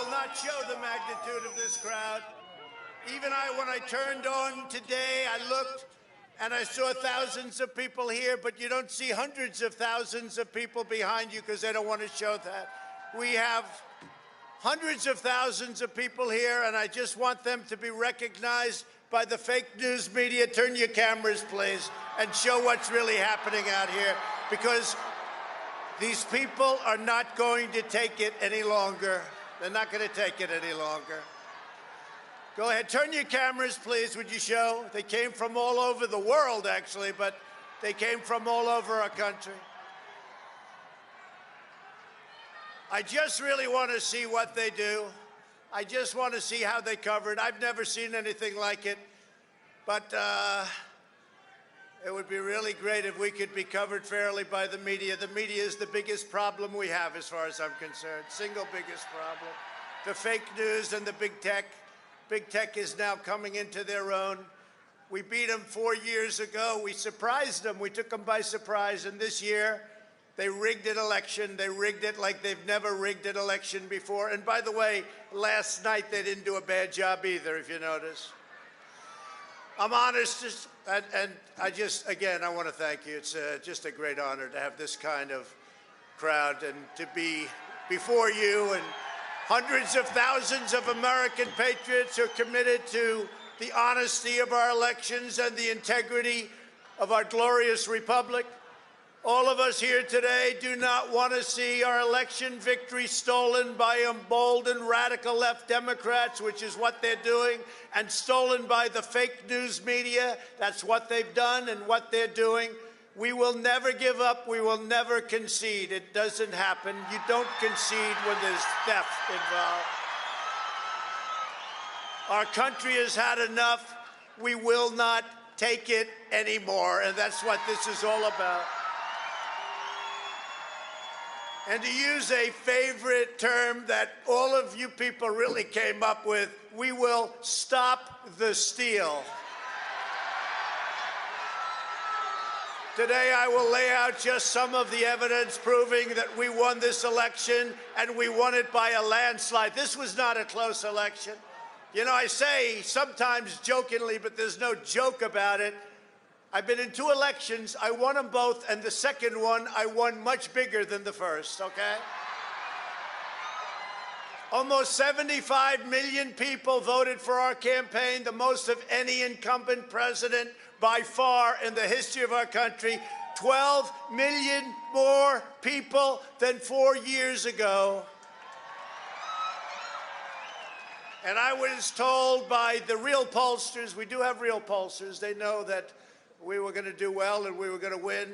will not show the magnitude of this crowd. Even when I turned on today, I looked and I saw thousands of people here, but you don't see hundreds of thousands of people behind you because they don't want to show that. We have hundreds of thousands of people here, and I just want them to be recognized by the fake news media. Turn your cameras, please, and show what's really happening out here, because these people are not going to take it any longer. They're not going to take it any longer. Go ahead, turn your cameras, please, would you show? They came from all over the world, actually, but they came from all over our country. I just really want to see what they do. I just want to see how they cover it. I've never seen anything like it, but it would be really great if we could be covered fairly by the media. The media is the biggest problem we have, as far as I'm concerned. Single biggest problem. The fake news and the big tech. Big tech is now coming into their own. We beat them 4 years ago. We surprised them. We took them by surprise. And this year, they rigged an election. They rigged it like they've never rigged an election before. And by the way, last night they didn't do a bad job either, if you notice. I'm honest, and again, I want to thank you. It's just a great honor to have this kind of crowd and to be before you and hundreds of thousands of American patriots who are committed to the honesty of our elections and the integrity of our glorious republic. All of us here today do not want to see our election victory stolen by emboldened radical left Democrats, which is what they're doing, and stolen by the fake news media. That's what they've done and what they're doing. We will never give up. We will never concede. It doesn't happen. You don't concede when there's theft involved. Our country has had enough. We will not take it anymore, and that's what this is all about. And to use a favorite term that all of you people really came up with, we will stop the steal. Today, I will lay out just some of the evidence proving that we won this election, and we won it by a landslide. This was not a close election. You know, I say sometimes jokingly, but there's no joke about it. I've been in 2 elections. I won them both, and the second one, I won much bigger than the first, okay? Almost 75 million people voted for our campaign, the most of any incumbent president by far in the history of our country. 12 million more people than 4 years ago. And I was told by the real pollsters, we do have real pollsters, they know that we were going to do well and we were going to win.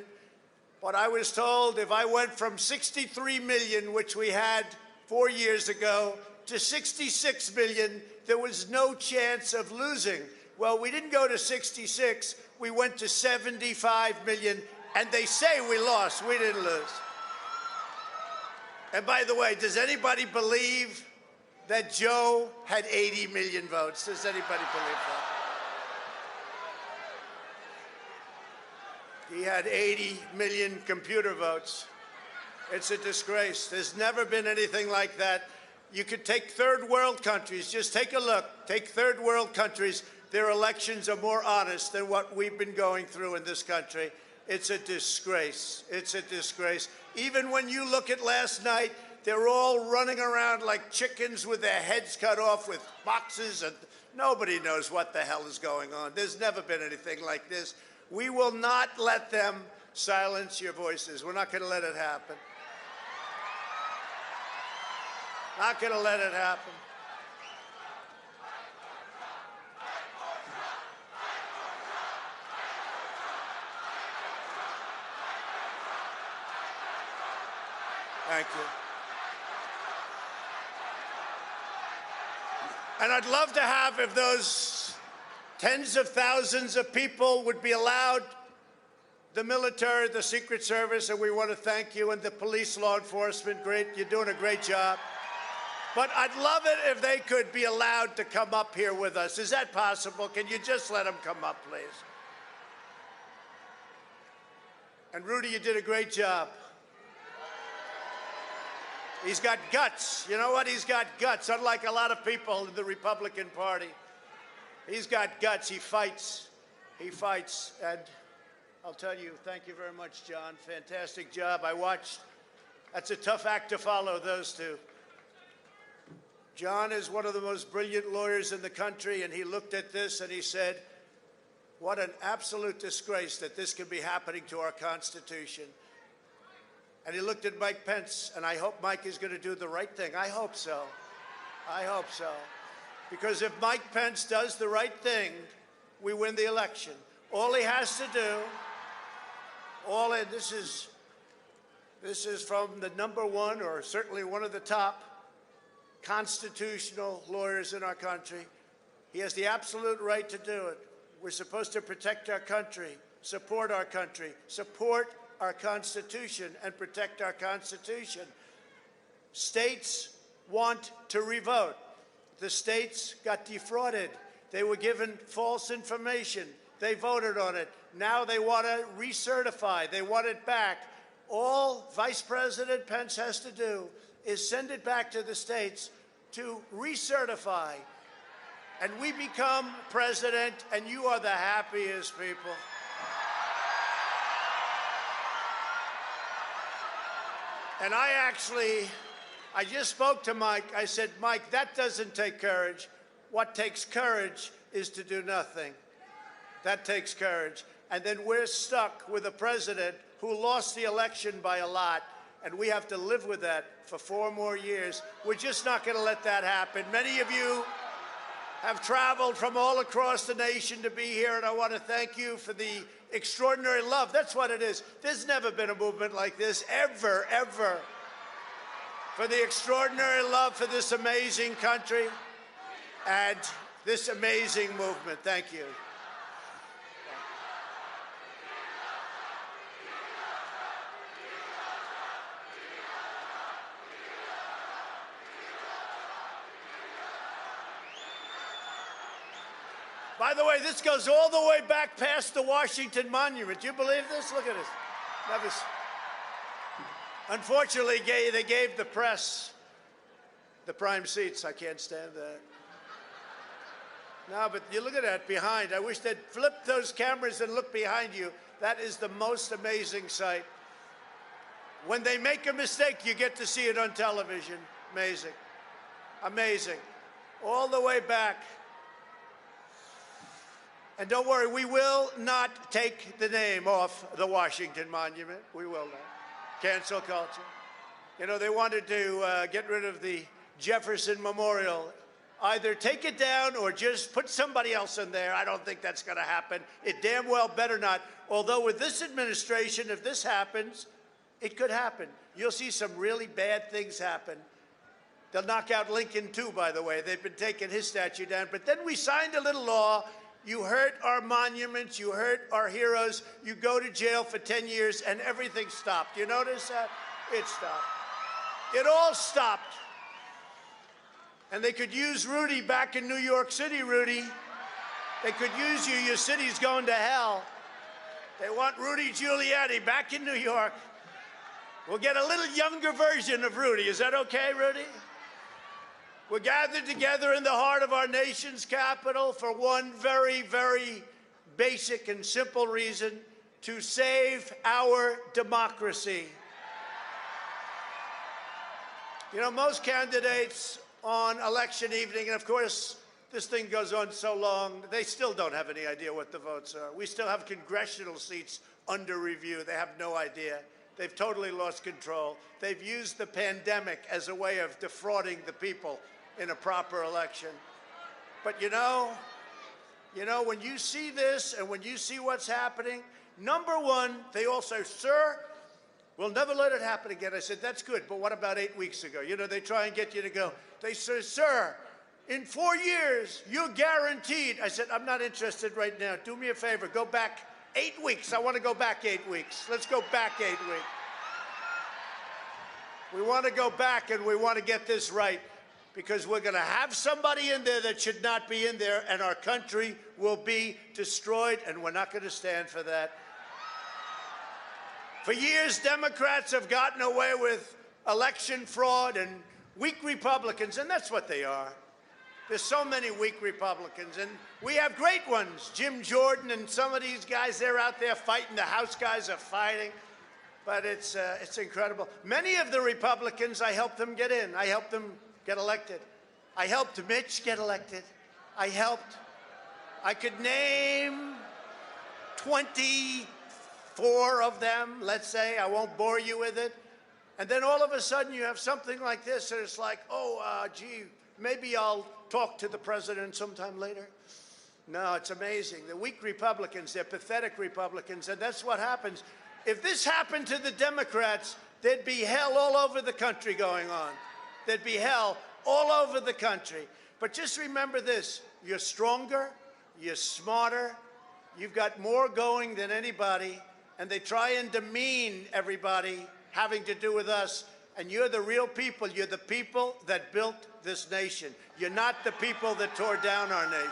But I was told if I went from 63 million, which we had 4 years ago, to 66 million, there was no chance of losing. Well, we didn't go to 66. We went to 75 million, and they say we lost. We didn't lose. And by the way, does anybody believe that Joe had 80 million votes? Does anybody believe that? He had 80 million computer votes. It's a disgrace. There's never been anything like that. You could take third world countries. Just take a look. Take third world countries. Their elections are more honest than what we've been going through in this country. It's a disgrace. It's a disgrace. Even when you look at last night, they're all running around like chickens with their heads cut off with boxes, and nobody knows what the hell is going on. There's never been anything like this. We will not let them silence your voices. We're not going to let it happen. Not going to let it happen. Thank you. And I'd love to have, if those tens of thousands of people would be allowed, the military, the Secret Service, and we want to thank you, and the police, law enforcement, great, you're doing a great job. But I'd love it if they could be allowed to come up here with us. Is that possible? Can you just let them come up, please? And Rudy, you did a great job. He's got guts. You know what? He's got guts, unlike a lot of people in the Republican Party. He's got guts. He fights. He fights. And I'll tell you, thank you very much, John. Fantastic job. I watched. That's a tough act to follow, those two. John is one of the most brilliant lawyers in the country, and he looked at this and he said, what an absolute disgrace that this could be happening to our Constitution. And he looked at Mike Pence, and I hope Mike is going to do the right thing. I hope so. I hope so. Because if Mike Pence does the right thing, we win the election. All he has to do, this is from the #1, or certainly one of the top constitutional lawyers in our country. He has the absolute right to do it. We're supposed to protect our country, support our Constitution, and protect our Constitution. States want to revote. The states got defrauded. They were given false information. They voted on it. Now they want to recertify. They want it back. All Vice President Pence has to do is send it back to the states to recertify. And we become president, and you are the happiest people. And I just spoke to Mike. I said, Mike, that doesn't take courage. What takes courage is to do nothing. That takes courage. And then we're stuck with a president who lost the election by a lot, and we have to live with that for 4 more years. We're just not going to let that happen. Many of you have traveled from all across the nation to be here, and I want to thank you for the extraordinary love. That's what it is. There's never been a movement like this, ever, ever. For the extraordinary love for this amazing country and this amazing movement. Thank you. By the way, this goes all the way back past the Washington Monument. Do you believe this? Look at this. Unfortunately, they gave the press the prime seats. I can't stand that. No, but you look at that behind. I wish they'd flip those cameras and look behind you. That is the most amazing sight. When they make a mistake, you get to see it on television. Amazing. Amazing. All the way back. And don't worry, we will not take the name off the Washington Monument. We will not. Cancel culture. You know, they wanted to get rid of the Jefferson Memorial. Either take it down or just put somebody else in there. I don't think that's going to happen. It damn well better not. Although with this administration, if this happens, it could happen. You'll see some really bad things happen. They'll knock out Lincoln, too, by the way. They've been taking his statue down. But then we signed a little law. You hurt our monuments, you hurt our heroes, you go to jail for 10 years, and everything stopped. You notice that? It stopped. It all stopped. And they could use Rudy back in New York City, Rudy. They could use you. Your city's going to hell. They want Rudy Giuliani back in New York. We'll get a little younger version of Rudy. Is that okay, Rudy? We're gathered together in the heart of our nation's capital for one very, very basic and simple reason: to save our democracy. You know, most candidates on election evening, and of course, this thing goes on so long, they still don't have any idea what the votes are. We still have congressional seats under review. They have no idea. They've totally lost control. They've used the pandemic as a way of defrauding the people in a proper election. But you know, when you see this and when you see what's happening, number one, they all say, sir, we'll never let it happen again. I said, that's good, but what about 8 weeks ago? You know, they try and get you to go. They say, sir, in 4 years, you're guaranteed. I said, I'm not interested right now. Do me a favor, go back 8 weeks. I want to go back 8 weeks. Let's go back 8 weeks. We want to go back and we want to get this right, because we're going to have somebody in there that should not be in there, and our country will be destroyed, and we're not going to stand for that. For years, Democrats have gotten away with election fraud and weak Republicans, and that's what they are. There's so many weak Republicans, and we have great ones. Jim Jordan and some of these guys, they're out there fighting. The House guys are fighting. But it's incredible. Many of the Republicans, I helped them get in. I helped them get elected. I helped Mitch get elected. I could name 24 of them, let's say. I won't bore you with it. And then all of a sudden you have something like this, and it's like, gee, maybe I'll talk to the president sometime later. No, it's amazing. The weak Republicans, they're pathetic Republicans, and that's what happens. If this happened to the Democrats, there'd be hell all over the country going on. There'd be hell all over the country. But just remember this, you're stronger, you're smarter, you've got more going than anybody, and they try and demean everybody having to do with us, and you're the real people. You're the people that built this nation. You're not the people that tore down our nation.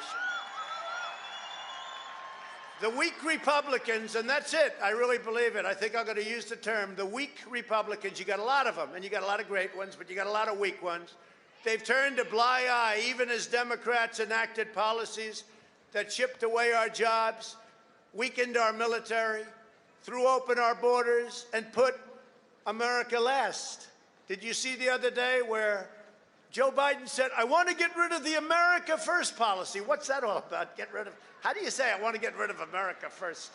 The weak Republicans, and that's it, I really believe it. I think I'm going to use the term, the weak Republicans. You got a lot of them, and you got a lot of great ones, but you got a lot of weak ones. They've turned a blind eye, even as Democrats enacted policies that chipped away our jobs, weakened our military, threw open our borders, and put America last. Did you see the other day where Joe Biden said, I want to get rid of the America First policy? What's that all about? Get rid of, how do you say I want to get rid of America first?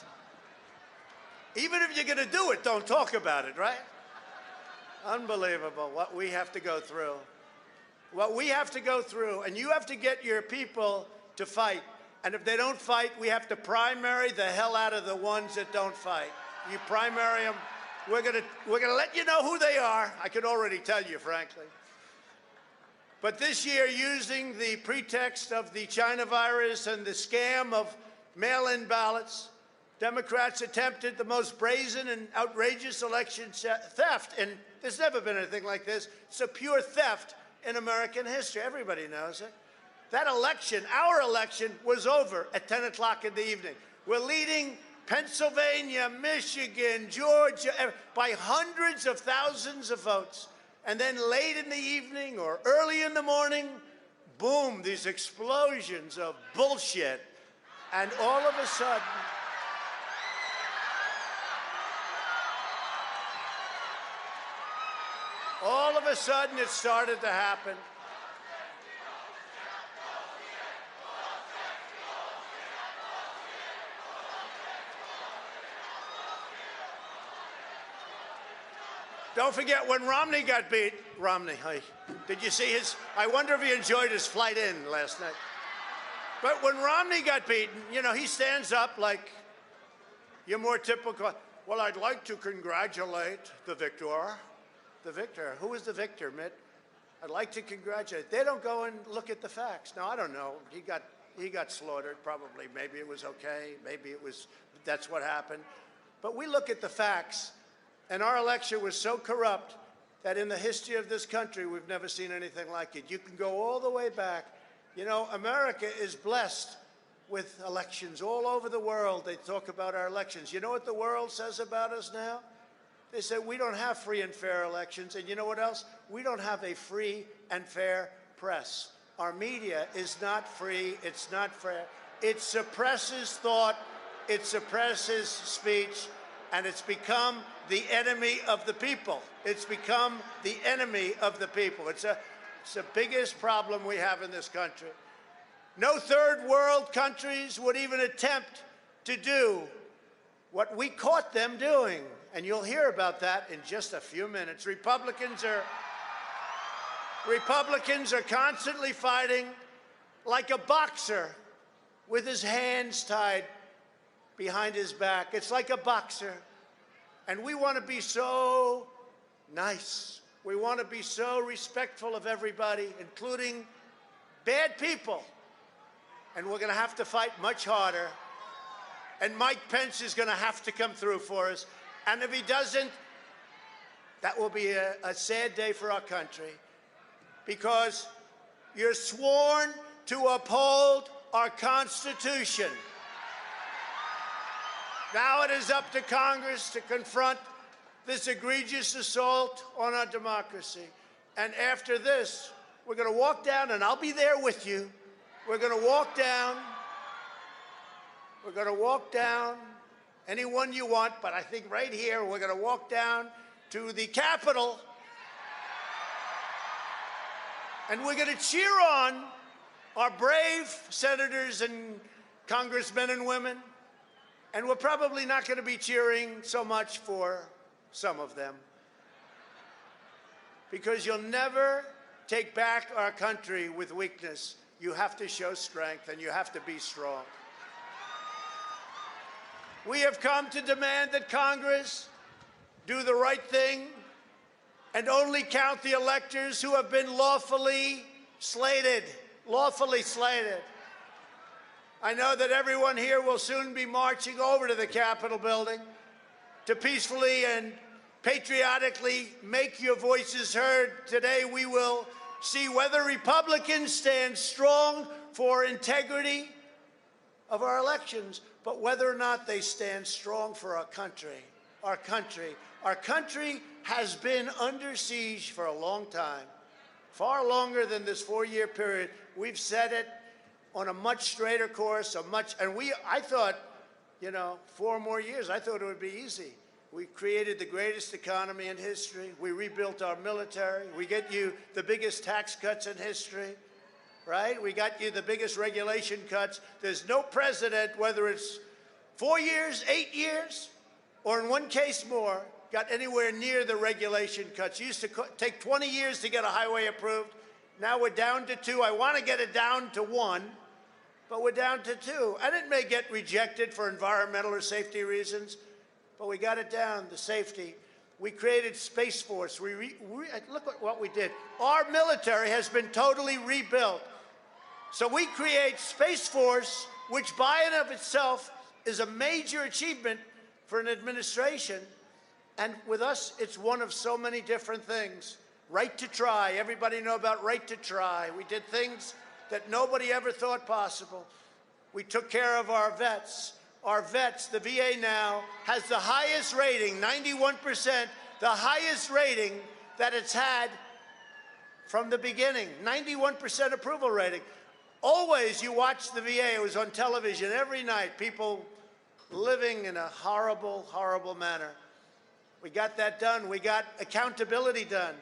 Even if you're going to do it, don't talk about it, right? Unbelievable what we have to go through. What we have to go through, and you have to get your people to fight. And if they don't fight, we have to primary the hell out of the ones that don't fight. You primary them. We're gonna let you know who they are. I can already tell you, frankly. But this year, using the pretext of the China virus and the scam of mail-in ballots, Democrats attempted the most brazen and outrageous election theft. And there's never been anything like this. It's a pure theft in American history. Everybody knows it. That election, our election, was over at 10 o'clock in the evening. We're leading Pennsylvania, Michigan, Georgia, by hundreds of thousands of votes. And then late in the evening or early in the morning, boom, these explosions of bullshit. And all of a sudden, it started to happen. Don't forget when Romney got beat. Romney, did you see his? I wonder if he enjoyed his flight in last night. But when Romney got beaten, you know, he stands up like your more typical. Well, I'd like to congratulate the victor. The victor. Who is the victor, Mitt? I'd like to congratulate. They don't go and look at the facts. Now, I don't know. He got slaughtered. Probably. Maybe it was okay. Maybe it was. That's what happened. But we look at the facts. And our election was so corrupt that in the history of this country, we've never seen anything like it. You can go all the way back. You know, America is blessed with elections all over the world. They talk about our elections. You know what the world says about us now? They say we don't have free and fair elections. And you know what else? We don't have a free and fair press. Our media is not free. It's not fair. It suppresses thought. It suppresses speech. And it's become the enemy of the people. It's become the enemy of the people. It's the biggest problem we have in this country. No third world countries would even attempt to do what we caught them doing. And you'll hear about that in just a few minutes. Republicans are constantly fighting like a boxer with his hands tied behind his back. It's like a boxer. And we want to be so nice. We want to be so respectful of everybody, including bad people. And we're going to have to fight much harder. And Mike Pence is going to have to come through for us. And if he doesn't, that will be a sad day for our country. Because you're sworn to uphold our Constitution. Now it is up to Congress to confront this egregious assault on our democracy. And after this, we're going to walk down, and I'll be there with you. We're going to walk down. We're going to walk down anyone you want, but I think right here we're going to walk down to the Capitol, and we're going to cheer on our brave senators and congressmen and women, and we're probably not going to be cheering so much for some of them, because you'll never take back our country with weakness. You have to show strength, and you have to be strong. We have come to demand that Congress do the right thing and only count the electors who have been lawfully slated. Lawfully slated. I know that everyone here will soon be marching over to the Capitol building to peacefully and patriotically make your voices heard. Today we will see whether Republicans stand strong for integrity of our elections, but whether or not they stand strong for our country. Our country. Our country has been under siege for a long time, far longer than this 4-year period. We've set it on a much straighter course, I thought, 4 more years, I thought it would be easy. We created the greatest economy in history. We rebuilt our military. We get you the biggest tax cuts in history, right? We got you the biggest regulation cuts. There's no president, whether it's 4 years, 8 years, or in one case more, got anywhere near the regulation cuts. It used to take 20 years to get a highway approved. Now we're down to 2. I want to get it down to 1, but we're down to 2. And it may get rejected for environmental or safety reasons, but we got it down, the safety. We created Space Force. Look at what we did. Our military has been totally rebuilt. So we create Space Force, which by and of itself is a major achievement for an administration. And with us, it's one of so many different things. Right to try. Everybody know about right to try. We did things that nobody ever thought possible. We took care of our vets. Our vets, the VA now, has the highest rating, 91%, the highest rating that it's had from the beginning, 91% approval rating. Always you watch the VA, it was on television every night, people living in a horrible, horrible manner. We got that done. We got accountability done.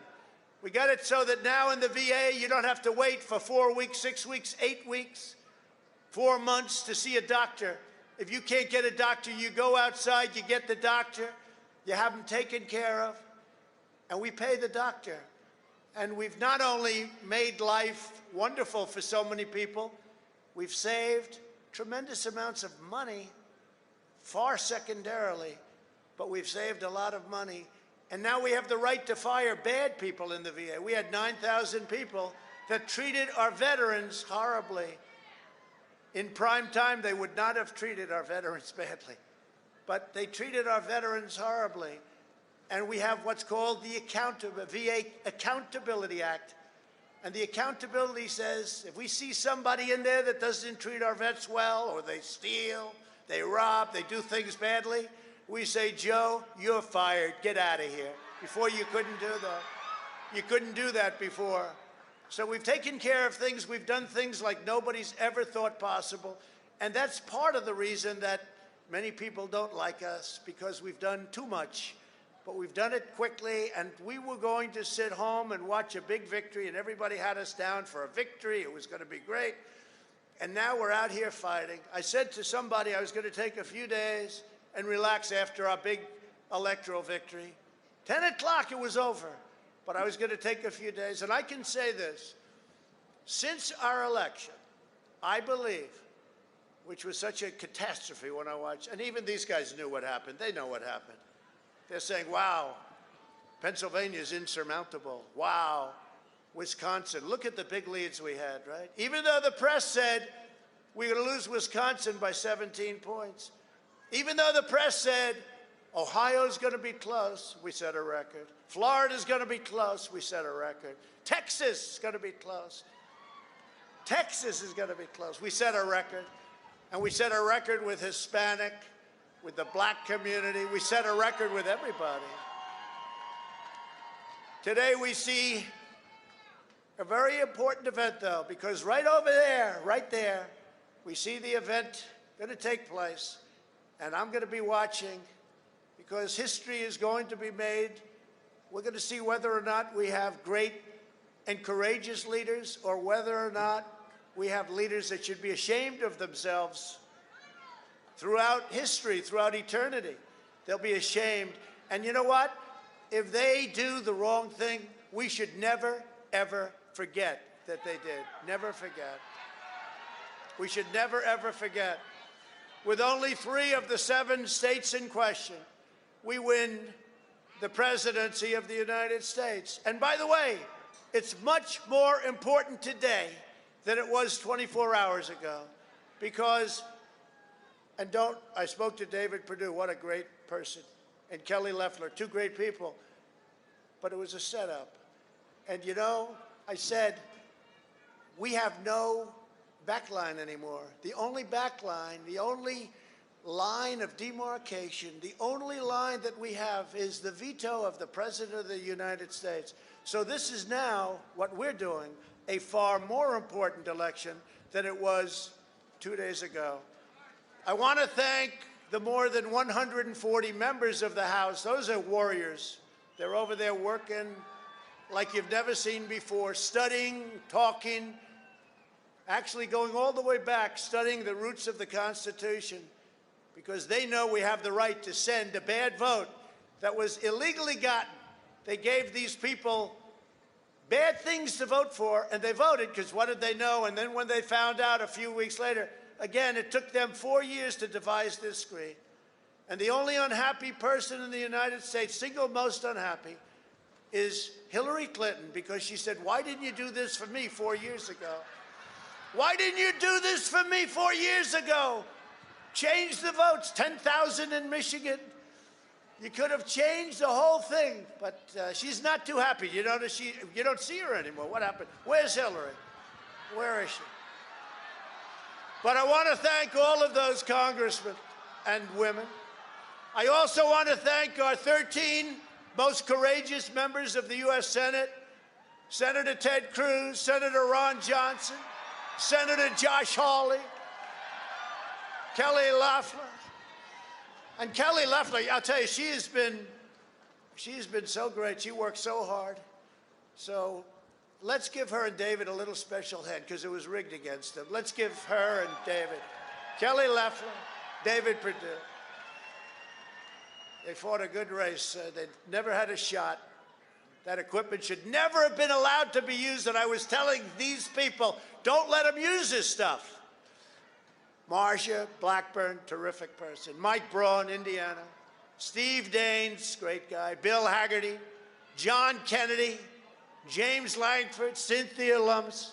We got it so that now in the VA, you don't have to wait for 4 weeks, 6 weeks, 8 weeks, 4 months to see a doctor. If you can't get a doctor, you go outside, you get the doctor, you have them taken care of, and we pay the doctor. And we've not only made life wonderful for so many people, we've saved tremendous amounts of money, far secondarily, but we've saved a lot of money. And now we have the right to fire bad people in the VA. We had 9,000 people that treated our veterans horribly. In prime time, they would not have treated our veterans badly, but they treated our veterans horribly. And we have what's called the VA Accountability Act. And the accountability says, if we see somebody in there that doesn't treat our vets well, or they steal, they rob, they do things badly, we say, Joe, you're fired, get out of here. Before you couldn't do that. You couldn't do that before. So we've taken care of things. We've done things like nobody's ever thought possible. And that's part of the reason that many people don't like us, because we've done too much. But we've done it quickly, and we were going to sit home and watch a big victory, and everybody had us down for a victory. It was going to be great. And now we're out here fighting. I said to somebody I was going to take a few days and relax after our big electoral victory. 10 o'clock, it was over. But I was going to take a few days. And I can say this. Since our election, I believe, which was such a catastrophe when I watched, and even these guys knew what happened. They know what happened. They're saying, wow, Pennsylvania's insurmountable. Wow, Wisconsin. Look at the big leads we had, right? Even though the press said we're going to lose Wisconsin by 17 points. Even though the press said Ohio's going to be close, we set a record. Florida's going to be close, we set a record. Texas is going to be close. Texas is going to be close. We set a record. And we set a record with Hispanic, with the black community. We set a record with everybody. Today we see a very important event, though, because right over there, right there, we see the event going to take place, and I'm going to be watching because history is going to be made. We're going to see whether or not we have great and courageous leaders or whether or not we have leaders that should be ashamed of themselves throughout history, throughout eternity. They'll be ashamed. And you know what? If they do the wrong thing, we should never, ever forget that they did. Never forget. We should never, ever forget. With only 3 of the 7 states in question, we win the presidency of the United States. And by the way, it's much more important today than it was 24 hours ago because, I spoke to David Perdue, what a great person, and Kelly Loeffler, 2 great people, but it was a setup. And you know, I said, we have no backline anymore. The only backline, the only line of demarcation, the only line that we have is the veto of the President of the United States. So this is now what we're doing, a far more important election than it was 2 days ago. I want to thank the more than 140 members of the House. Those are warriors. They're over there working like you've never seen before, studying, talking, actually going all the way back, studying the roots of the Constitution, because they know we have the right to send a bad vote that was illegally gotten. They gave these people bad things to vote for, and they voted because what did they know? And then when they found out a few weeks later, again, it took them 4 years to devise this screen. And the only unhappy person in the United States, single most unhappy, is Hillary Clinton, because she said, why didn't you do this for me 4 years ago? Why didn't you do this for me 4 years ago? Change the votes, 10,000 in Michigan. You could have changed the whole thing, but she's not too happy. You don't see her anymore. What happened? Where's Hillary? Where is she? But I want to thank all of those congressmen and women. I also want to thank our 13 most courageous members of the U.S. Senate, Senator Ted Cruz, Senator Ron Johnson, Senator Josh Hawley, Kelly Loeffler. And Kelly Loeffler, I'll tell you, she's been so great. She worked so hard. So let's give her and David a little special hand because it was rigged against them. Let's give her and David. Kelly Loeffler, David Perdue. They fought a good race. They never had a shot. That equipment should never have been allowed to be used. And I was telling these people, don't let them use this stuff. Marsha Blackburn, terrific person. Mike Braun, Indiana. Steve Daines, great guy. Bill Hagerty, John Kennedy, James Langford, Cynthia Lummis,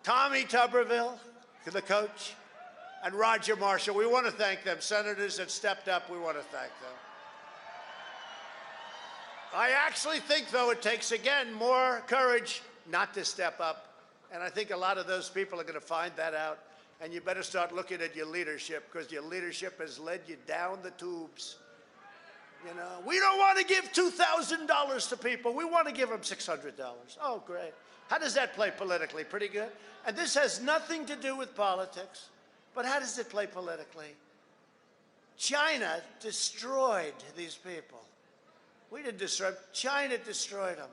Tommy Tuberville, the coach, and Roger Marshall. We want to thank them. Senators that stepped up, we want to thank them. I actually think, though, it takes, again, more courage not to step up. And I think a lot of those people are going to find that out. And you better start looking at your leadership, because your leadership has led you down the tubes. You know, we don't want to give $2,000 to people. We want to give them $600. Oh, great. How does that play politically? Pretty good. And this has nothing to do with politics. But how does it play politically? China destroyed these people. We didn't destroy them. China destroyed them.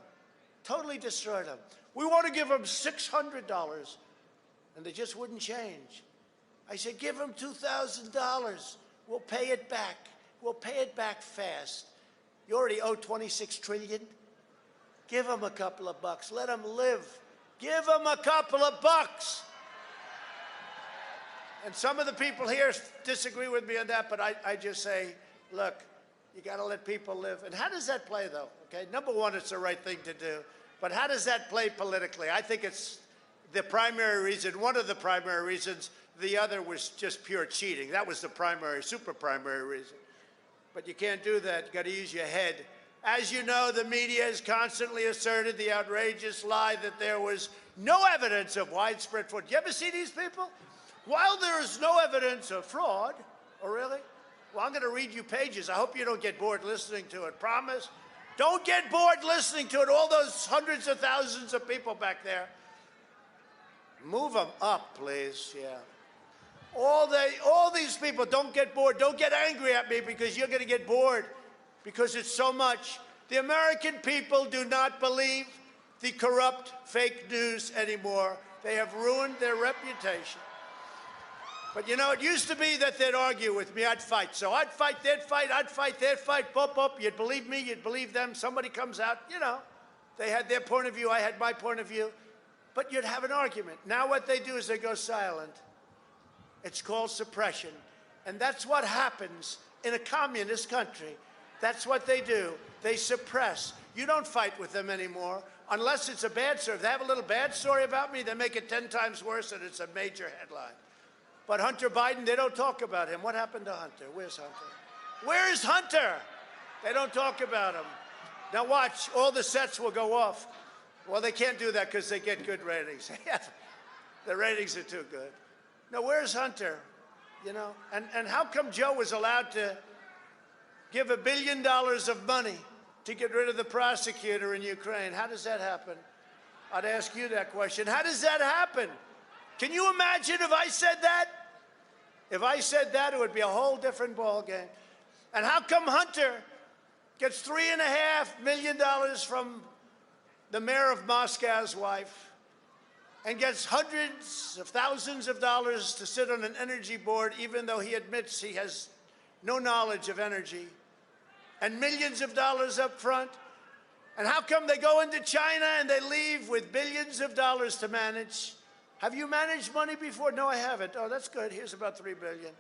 Totally destroyed them. We want to give them $600. And they just wouldn't change. I said, give them $2,000. We'll pay it back. We'll pay it back fast. You already owe $26 trillion. Give them a couple of bucks. Let them live. Give them a couple of bucks. And some of the people here disagree with me on that, but I just say, look, you got to let people live. And how does that play, though? Okay, number one, it's the right thing to do. But how does that play politically? I think it's the primary reason, one of the primary reasons. The other was just pure cheating. That was the primary, super primary reason. But you can't do that. You've got to use your head. As you know, the media has constantly asserted the outrageous lie that there was no evidence of widespread fraud. You ever see these people? While there is no evidence of fraud, oh really? Well, I'm going to read you pages. I hope you don't get bored listening to it. Promise? Don't get bored listening to it. All those hundreds of thousands of people back there. Move them up, please. Yeah. All these people, don't get bored. Don't get angry at me because you're going to get bored because it's so much. The American people do not believe the corrupt fake news anymore. They have ruined their reputation. But, you know, it used to be that they'd argue with me. I'd fight. So I'd fight, they'd fight, I'd fight, they'd fight. Bump, bump. You'd believe me, you'd believe them. Somebody comes out, you know. They had their point of view, I had my point of view. But you'd have an argument. Now what they do is they go silent. It's called suppression. And that's what happens in a communist country. That's what they do. They suppress. You don't fight with them anymore unless it's a bad story. If they have a little bad story about me, they make it 10 times worse and it's a major headline. But Hunter Biden, they don't talk about him. What happened to Hunter? Where's Hunter? Where's Hunter? They don't talk about him. Now watch, all the sets will go off. Well, they can't do that because they get good ratings. The ratings are too good. Now, where's Hunter? You know, and how come Joe was allowed to give $1 billion of money to get rid of the prosecutor in Ukraine? How does that happen? I'd ask you that question. How does that happen? Can you imagine if I said that? If I said that, it would be a whole different ballgame. And how come Hunter gets $3.5 million from the mayor of Moscow's wife and gets hundreds of thousands of dollars to sit on an energy board, even though he admits he has no knowledge of energy, and millions of dollars up front? And how come they go into China and they leave with billions of dollars to manage? Have you managed money before? No, I haven't. Oh, that's good. Here's about $3 billion.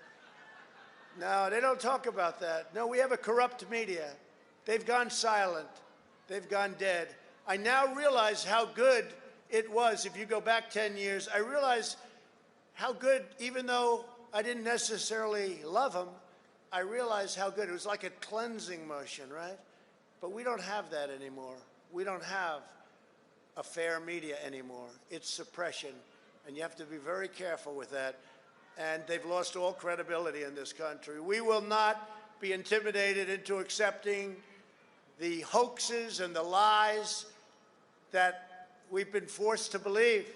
No, they don't talk about that. No, we have a corrupt media. They've gone silent. They've gone dead. I now realize how good it was. If you go back 10 years, I realize how good, even though I didn't necessarily love him, I realized how good. It was like a cleansing motion, right? But we don't have that anymore. We don't have a fair media anymore. It's suppression. And you have to be very careful with that. And they've lost all credibility in this country. We will not be intimidated into accepting the hoaxes and the lies that we've been forced to believe.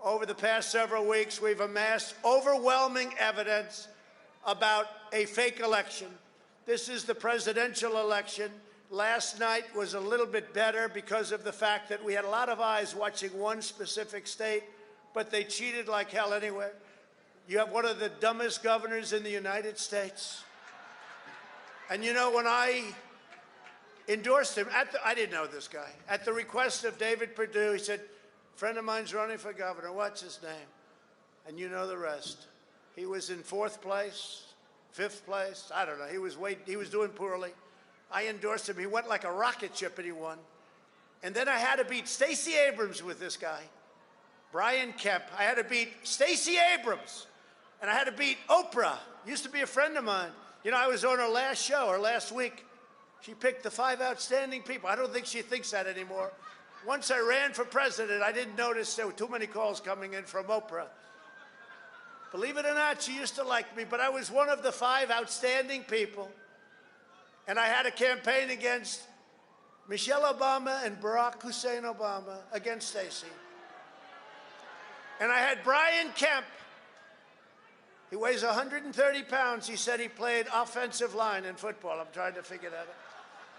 Over the past several weeks, we've amassed overwhelming evidence about a fake election. This is the presidential election. Last night was a little bit better because of the fact that we had a lot of eyes watching one specific state, but they cheated like hell anyway. You have one of the dumbest governors in the United States. And you know, when I endorsed him, I didn't know this guy. At the request of David Perdue, he said, a friend of mine's running for governor. What's his name? And you know the rest. He was in 4th place, 5th place. I don't know. He was doing poorly. I endorsed him. He went like a rocket ship and he won. And then I had to beat Stacey Abrams with this guy, Brian Kemp. I had to beat Stacey Abrams. And I had to beat Oprah. Used to be a friend of mine. You know, I was on her last show, or last week. She picked the 5 outstanding people. I don't think she thinks that anymore. Once I ran for president, I didn't notice there were too many calls coming in from Oprah. Believe it or not, she used to like me, but I was one of the 5 outstanding people. And I had a campaign against Michelle Obama and Barack Hussein Obama, against Stacey. And I had Brian Kemp. He weighs 130 pounds. He said he played offensive line in football. I'm trying to figure that out.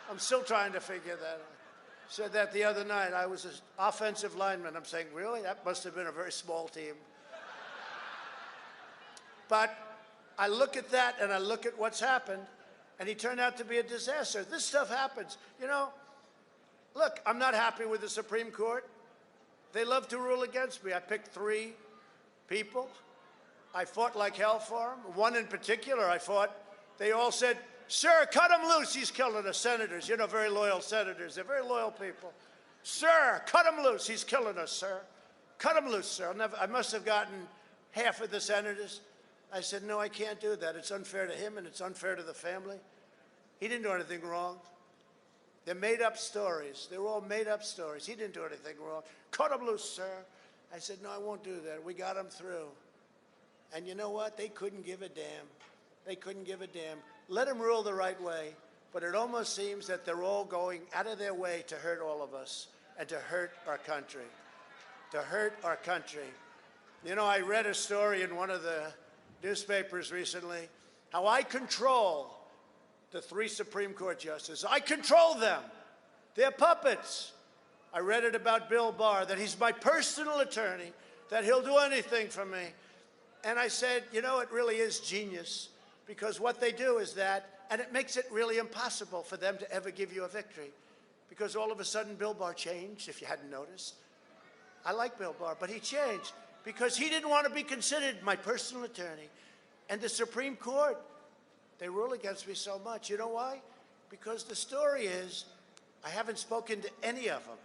I'm still trying to figure that out. Said that the other night. I was an offensive lineman. I'm saying, really? That must have been a very small team. But I look at that and I look at what's happened, and he turned out to be a disaster. This stuff happens. You know, look, I'm not happy with the Supreme Court. They love to rule against me. I picked 3 people. I fought like hell for them. One in particular I fought. They all said, sir, cut him loose. He's killing us. Senators, you know, very loyal senators. They're very loyal people. Sir, cut him loose. He's killing us, sir. Cut him loose, sir. I must have gotten half of the senators. I said, no, I can't do that. It's unfair to him and it's unfair to the family. He didn't do anything wrong. They're made-up stories. They're all made-up stories. He didn't do anything wrong. Cut him loose, sir. I said, no, I won't do that. We got him through. And you know what? They couldn't give a damn. They couldn't give a damn. Let him rule the right way. but it almost seems that they're all going out of their way to hurt all of us and to hurt our country. To hurt our country. You know, I read a story in one of the newspapers recently how I control the 3 Supreme Court justices. I control them. They're puppets. I read it about Bill Barr, that he's my personal attorney, that he'll do anything for me. And I said, you know, it really is genius, because what they do is that, and it makes it really impossible for them to ever give you a victory, because all of a sudden Bill Barr changed, if you hadn't noticed. I like Bill Barr, but he changed because he didn't want to be considered my personal attorney. And the Supreme Court, they rule against me so much. You know why? Because the story is I haven't spoken to any of them,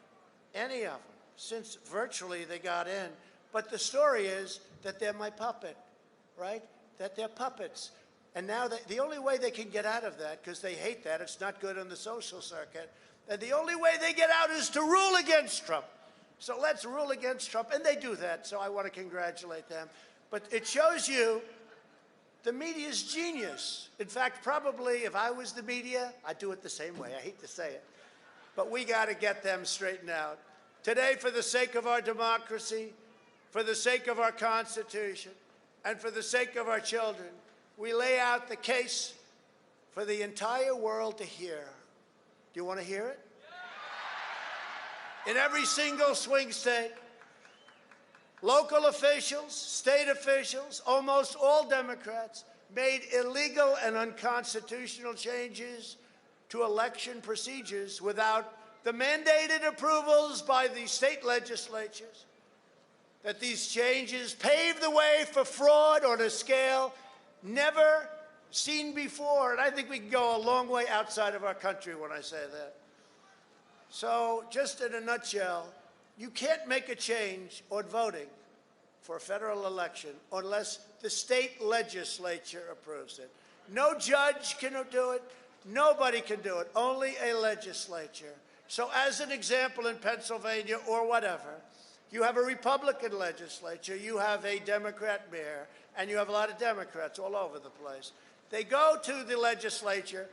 since virtually they got in. But the story is that they're my puppet, right? That they're puppets. And now the only way they can get out of that, because they hate that, it's not good on the social circuit, and the only way they get out is to rule against Trump. So let's rule against Trump. And they do that, so I want to congratulate them. But it shows you the media's genius. In fact, probably if I was the media, I'd do it the same way. I hate to say it. But we got to get them straightened out. Today, for the sake of our democracy, for the sake of our Constitution, and for the sake of our children, we lay out the case for the entire world to hear. Do you want to hear it? In every single swing state, local officials, state officials, almost all Democrats, made illegal and unconstitutional changes to election procedures without the mandated approvals by the state legislatures. That these changes paved the way for fraud on a scale never seen before. And I think we can go a long way outside of our country when I say that. So just in a nutshell, you can't make a change on voting for a federal election unless the state legislature approves it. No judge can do it. Nobody can do it. Only a legislature. So as an example, in Pennsylvania or whatever, you have a Republican legislature, you have a Democrat mayor, and you have a lot of Democrats all over the place. They go to the legislature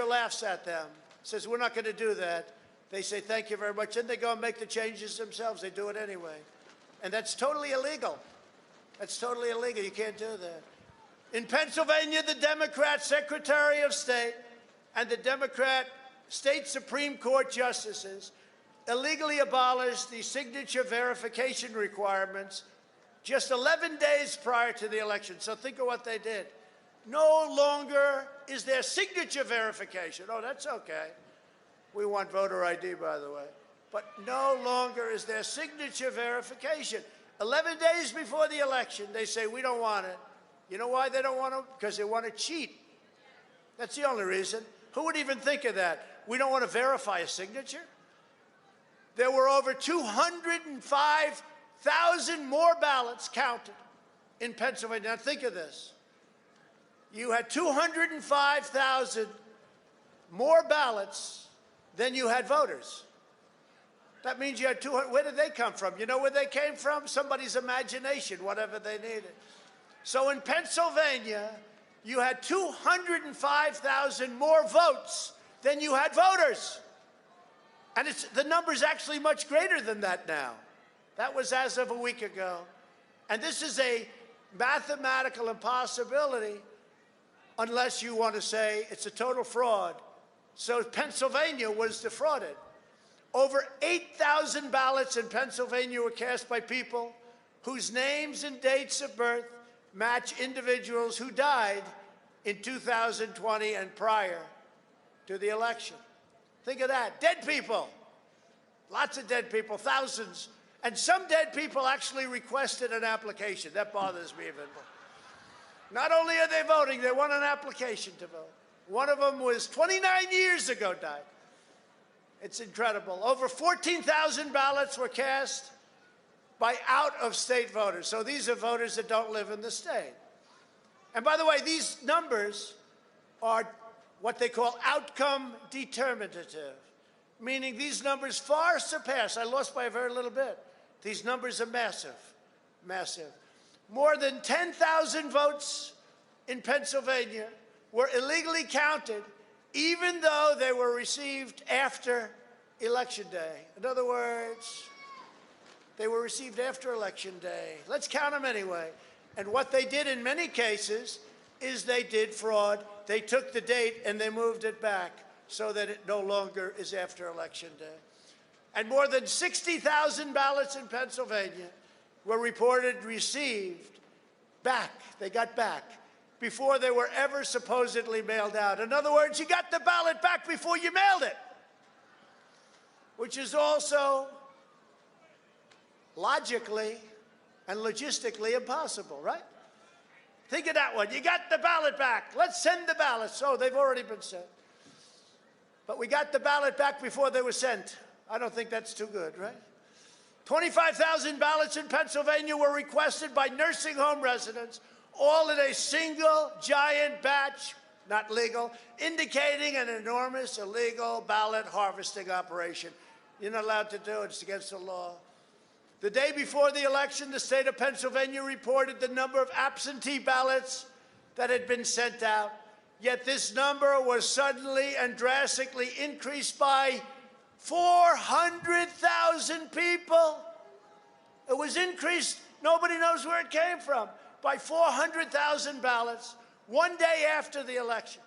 laughs at them, says, we're not going to do that. They say, thank you very much, and they go and make the changes themselves. They do it anyway. And that's totally illegal. That's totally illegal. You can't do that. In Pennsylvania, the Democrat Secretary of State and the Democrat State Supreme Court justices illegally abolished the signature verification requirements just 11 days prior to the election. So think of what they did. No longer is there signature verification. Oh, that's okay. We want voter ID, by the way. But no longer is there signature verification. 11 days before the election, they say, we don't want it. You know why they don't want it? Because they want to cheat. That's the only reason. Who would even think of that? We don't want to verify a signature? There were over 205,000 more ballots counted in Pennsylvania. Now think of this. You had 205,000 more ballots than you had voters. That means you had 200. Where did they come from? You know where they came from? Somebody's imagination, whatever they needed. So in Pennsylvania, you had 205,000 more votes than you had voters. And the number's actually much greater than that now. That was as of a week ago. And this is a mathematical impossibility unless you want to say it's a total fraud. So Pennsylvania was defrauded. Over 8,000 ballots in Pennsylvania were cast by people whose names and dates of birth match individuals who died in 2020 and prior to the election. Think of that. Dead people. Lots of dead people, thousands. And some dead people actually requested an application. That bothers me even more. Not only are they voting, they want an application to vote. One of them was 29 years ago died. It's incredible. Over 14,000 ballots were cast by out-of-state voters. So these are voters that don't live in the state. And by the way, these numbers are what they call outcome determinative, meaning these numbers far surpass. I lost by a very little bit. These numbers are massive, massive. More than 10,000 votes in Pennsylvania were illegally counted even though they were received after Election Day. In other words, they were received after Election Day. Let's count them anyway. And what they did in many cases is they did fraud. They took the date and they moved it back so that it no longer is after Election Day. And more than 60,000 ballots in Pennsylvania were reported received back. They got back before they were ever supposedly mailed out. In other words, you got the ballot back before you mailed it, which is also logically and logistically impossible, right? Think of that one. You got the ballot back. Let's send the ballots. Oh, they've already been sent. But we got the ballot back before they were sent. I don't think that's too good, right? 25,000 ballots in Pennsylvania were requested by nursing home residents, all in a single giant batch, not legal, indicating an enormous illegal ballot harvesting operation. You're not allowed to do it. It's against the law. The day before the election, the state of Pennsylvania reported the number of absentee ballots that had been sent out. Yet this number was suddenly and drastically increased by 400,000 people. It was increased, nobody knows where it came from, by 400,000 ballots one day after the election.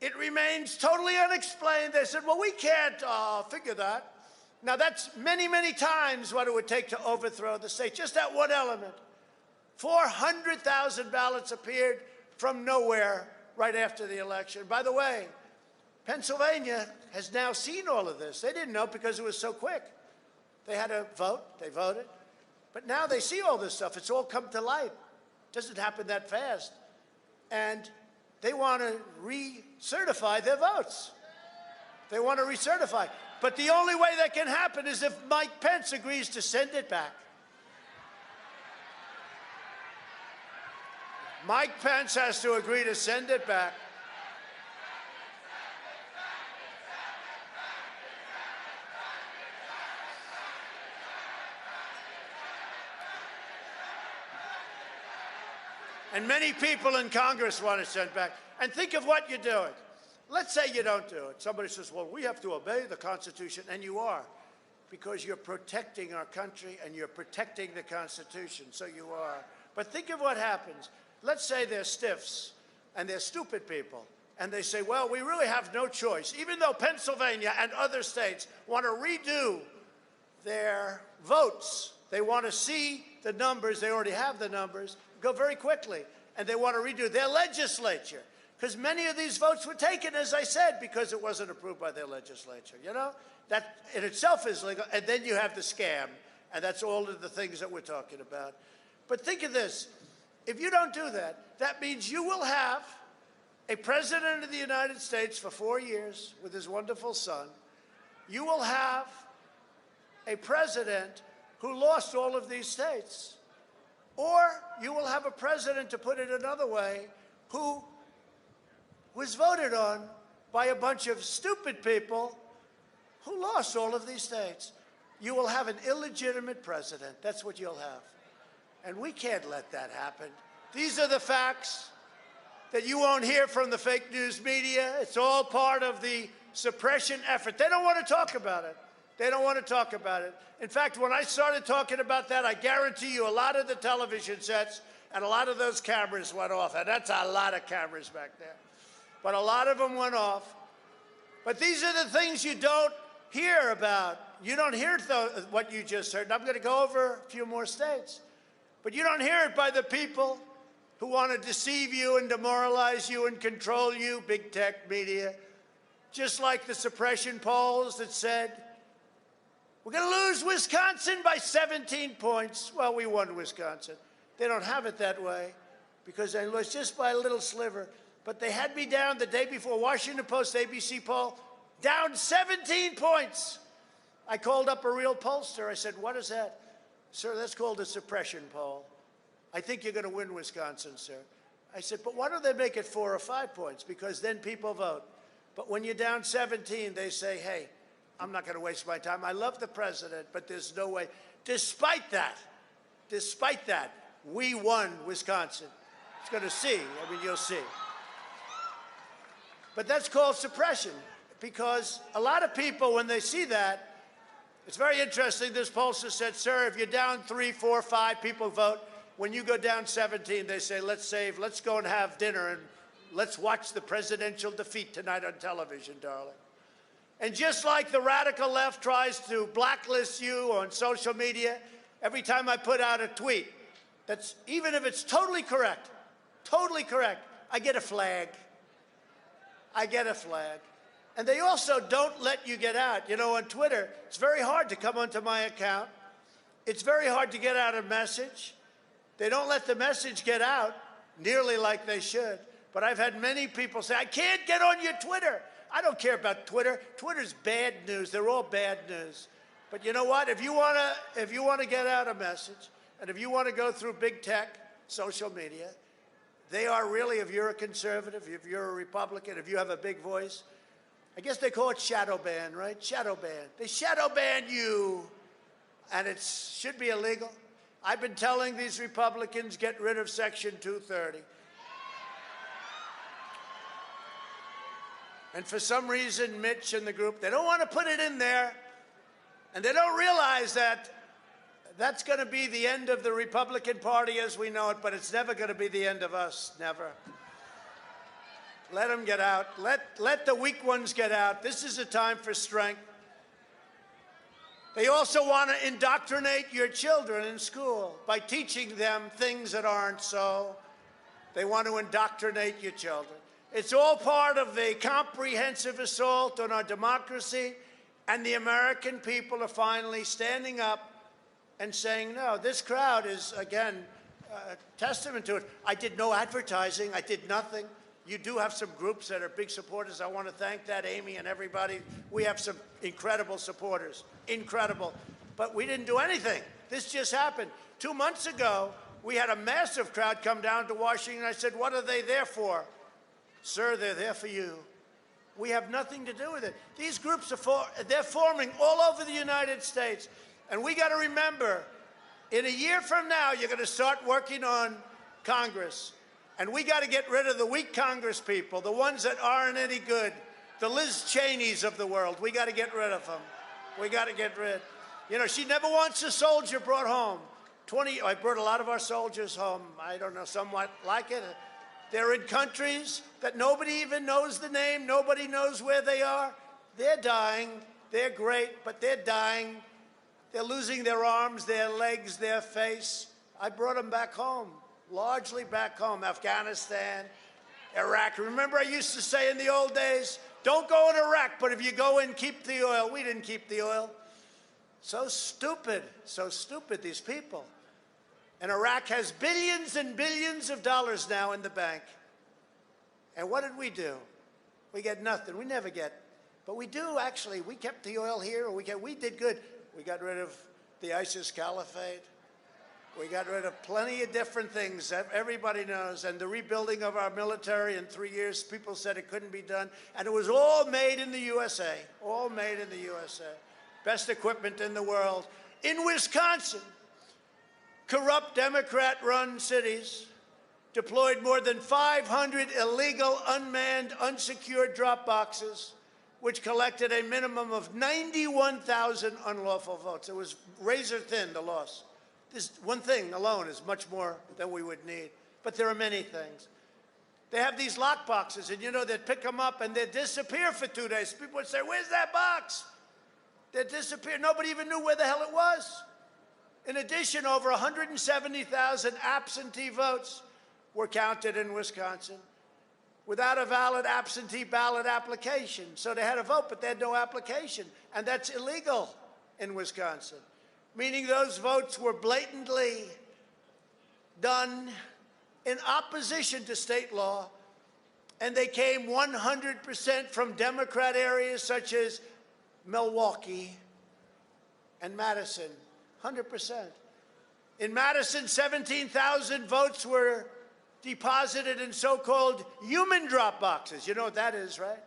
It remains totally unexplained. They said, well, we can't figure that. Now, that's many, many times what it would take to overthrow the state, just that one element. 400,000 ballots appeared from nowhere right after the election. By the way, Pennsylvania has now seen all of this. They didn't know because it was so quick. They had to vote. They voted. But now they see all this stuff. It's all come to light. It doesn't happen that fast. And they want to recertify their votes. They want to recertify. But the only way that can happen is if Mike Pence agrees to send it back. Mike Pence has to agree to send it back. And many people in Congress want it sent back. And think of what you're doing. Let's say you don't do it. Somebody says, well, we have to obey the Constitution. And you are, because you're protecting our country and you're protecting the Constitution. So you are. But think of what happens. Let's say they're stiffs and they're stupid people. And they say, well, we really have no choice. Even though Pennsylvania and other states want to redo their votes, they want to see the numbers. They already have the numbers. Go very quickly. And they want to redo their legislature. Because many of these votes were taken, as I said, because it wasn't approved by their legislature. You know, that in itself is legal. And then you have the scam. And that's all of the things that we're talking about. But think of this. If you don't do that, that means you will have a president of the United States for 4 years with his wonderful son. You will have a president who lost all of these states. Or you will have a president, to put it another way, who was voted on by a bunch of stupid people who lost all of these states. You will have an illegitimate president. That's what you'll have. And we can't let that happen. These are the facts that you won't hear from the fake news media. It's all part of the suppression effort. They don't want to talk about it. They don't want to talk about it. In fact, when I started talking about that, I guarantee you a lot of the television sets and a lot of those cameras went off. And that's a lot of cameras back there. But a lot of them went off. But these are the things you don't hear about. You don't hear what you just heard. And I'm going to go over a few more states. But you don't hear it by the people who want to deceive you and demoralize you and control you, big tech media. Just like the suppression polls that said, we're going to lose Wisconsin by 17 points. Well, we won Wisconsin. They don't have it that way because they lost just by a little sliver. But they had me down the day before, Washington Post, ABC poll, down 17 points. I called up a real pollster. I said, what is that? Sir, that's called a suppression poll. I think you're going to win Wisconsin, sir. I said, but why don't they make it 4 or 5 points? Because then people vote. But when you're down 17, they say, hey, I'm not going to waste my time. I love the president, but there's no way. Despite that, we won Wisconsin. It's going to see. I mean, you'll see. But that's called suppression, because a lot of people, when they see that, it's very interesting. This pollster said, sir, if you're down 3, 4, 5 people vote, when you go down 17, they say, let's go and have dinner and let's watch the presidential defeat tonight on television, darling. And just like the radical left tries to blacklist you on social media, every time I put out a tweet, that's, even if it's totally correct, I get a flag. I get a flag. And they also don't let you get out. You know, on Twitter, it's very hard to come onto my account. It's very hard to get out a message. They don't let the message get out nearly like they should. But I've had many people say, I can't get on your Twitter. I don't care about Twitter. Twitter's bad news. They're all bad news. But you know what? If you want to get out a message, and if you want to go through big tech, social media, they are really, if you're a conservative, if you're a Republican, if you have a big voice, I guess they call it shadow ban, right? Shadow ban. They shadow ban you, and it should be illegal. I've been telling these Republicans, get rid of Section 230. And for some reason, Mitch and the group, they don't want to put it in there. And they don't realize that that's going to be the end of the Republican Party as we know it, but it's never going to be the end of us, never. Let them get out. Let the weak ones get out. This is a time for strength. They also want to indoctrinate your children in school by teaching them things that aren't so. They want to indoctrinate your children. It's all part of a comprehensive assault on our democracy, and the American people are finally standing up and saying, no, this crowd is, again, a testament to it. I did no advertising. I did nothing. You do have some groups that are big supporters. I want to thank that, Amy and everybody. We have some incredible supporters, incredible. But we didn't do anything. This just happened. 2 months ago, we had a massive crowd come down to Washington. I said, what are they there for? Sir, they're there for you. We have nothing to do with it. These groups they're forming all over the United States. And we got to remember, in a year from now, you're going to start working on Congress. And we got to get rid of the weak Congress people, the ones that aren't any good, the Liz Cheneys of the world. We got to get rid of them. We got to get rid. You know, she never wants a soldier brought home. I brought a lot of our soldiers home. I don't know, somewhat like it. They're in countries that nobody even knows the name. Nobody knows where they are. They're dying. They're great, but they're dying. They're losing their arms, their legs, their face. I brought them back home, largely back home. Afghanistan, Iraq. Remember I used to say in the old days, don't go in Iraq, but if you go in, keep the oil. We didn't keep the oil. So stupid, these people. And Iraq has billions and billions of dollars now in the bank. And what did we do? We get nothing. We never get. But we do, actually. We kept the oil here. We did good. We got rid of the ISIS caliphate. We got rid of plenty of different things that everybody knows. And the rebuilding of our military in 3 years, people said it couldn't be done. And it was all made in the USA. All made in the USA. Best equipment in the world. In Wisconsin, corrupt Democrat-run cities deployed more than 500 illegal, unmanned, unsecured drop boxes, which collected a minimum of 91,000 unlawful votes. It was razor thin, the loss. This one thing alone is much more than we would need. But there are many things. They have these lock boxes, and you know, they'd pick them up and they'd disappear for 2 days. People would say, where's that box? They'd disappear. Nobody even knew where the hell it was. In addition, over 170,000 absentee votes were counted in Wisconsin without a valid absentee ballot application. So they had a vote, but they had no application. And that's illegal in Wisconsin, meaning those votes were blatantly done in opposition to state law, and they came 100% from Democrat areas such as Milwaukee and Madison. 100%. In Madison, 17,000 votes were deposited in so-called human drop boxes. You know what that is, right?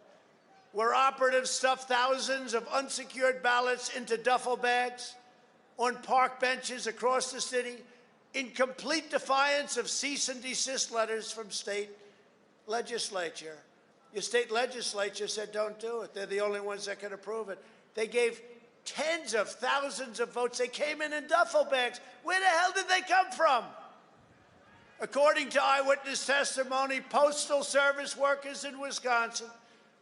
Where operatives stuffed thousands of unsecured ballots into duffel bags on park benches across the city in complete defiance of cease and desist letters from state legislature. Your state legislature said don't do it. They're the only ones that can approve it. They gave tens of thousands of votes. They came in duffel bags. Where the hell did they come from? According to eyewitness testimony, Postal Service workers in Wisconsin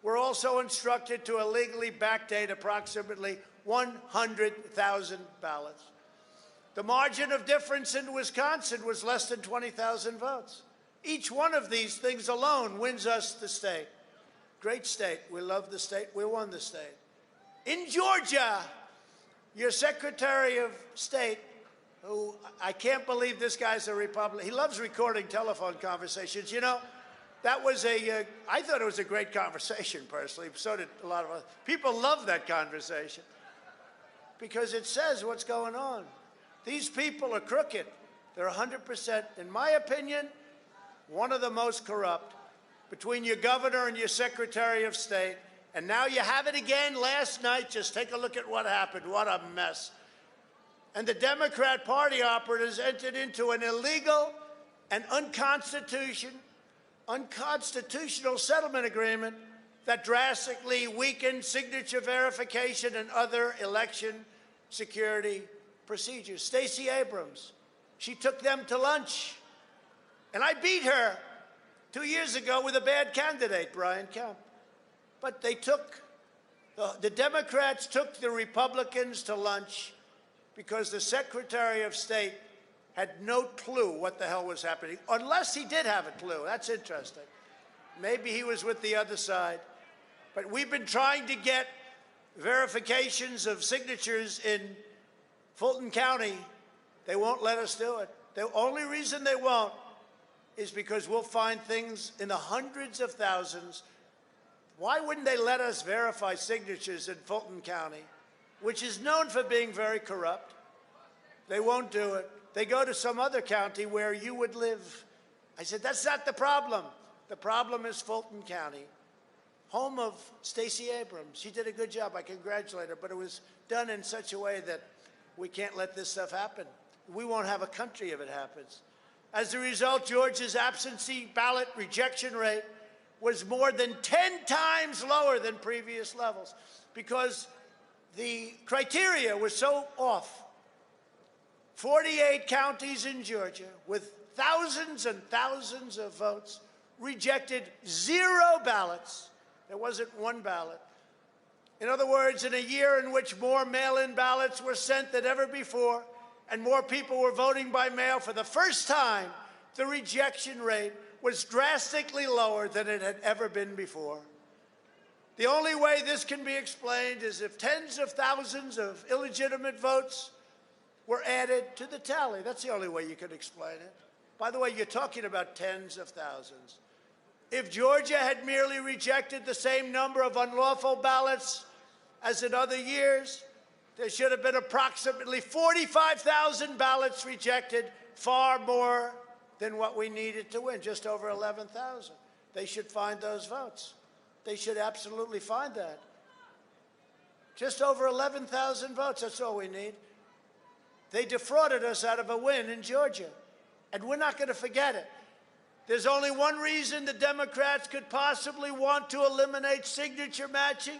were also instructed to illegally backdate approximately 100,000 ballots. The margin of difference in Wisconsin was less than 20,000 votes. Each one of these things alone wins us the state. Great state. We love the state. We won the state. In Georgia, your Secretary of State, who I can't believe this guy's a Republican. He loves recording telephone conversations. You know, that was I thought it was a great conversation, personally. So did a lot of us. People love that conversation because it says what's going on. These people are crooked. They're 100%, in my opinion, one of the most corrupt between your governor and your Secretary of State. And now you have it again last night. Just take a look at what happened. What a mess. And the Democrat Party operatives entered into an illegal and unconstitutional settlement agreement that drastically weakened signature verification and other election security procedures. Stacey Abrams, she took them to lunch. And I beat her 2 years ago with a bad candidate, Brian Kemp. But they took, the Democrats took the Republicans to lunch because the Secretary of State had no clue what the hell was happening, unless he did have a clue. That's interesting. Maybe he was with the other side. But we've been trying to get verifications of signatures in Fulton County. They won't let us do it. The only reason they won't is because we'll find things in the hundreds of thousands. Why wouldn't they let us verify signatures in Fulton County, which is known for being very corrupt? They won't do it. They go to some other county where you would live. I said, that's not the problem. The problem is Fulton County, home of Stacey Abrams. She did a good job. I congratulate her. But it was done in such a way that we can't let this stuff happen. We won't have a country if it happens. As a result, Georgia's absentee ballot rejection rate was more than 10 times lower than previous levels because the criteria was so off. 48 counties in Georgia with thousands and thousands of votes rejected 0 ballots. There wasn't one ballot. In other words, in a year in which more mail-in ballots were sent than ever before and more people were voting by mail for the first time, the rejection rate was drastically lower than it had ever been before. The only way this can be explained is if tens of thousands of illegitimate votes were added to the tally. That's the only way you can explain it. By the way, you're talking about tens of thousands. If Georgia had merely rejected the same number of unlawful ballots as in other years, there should have been approximately 45,000 ballots rejected, far more than what we needed to win, just over 11,000. They should find those votes. They should absolutely find that. Just over 11,000 votes, that's all we need. They defrauded us out of a win in Georgia, and we're not going to forget it. There's only one reason the Democrats could possibly want to eliminate signature matching,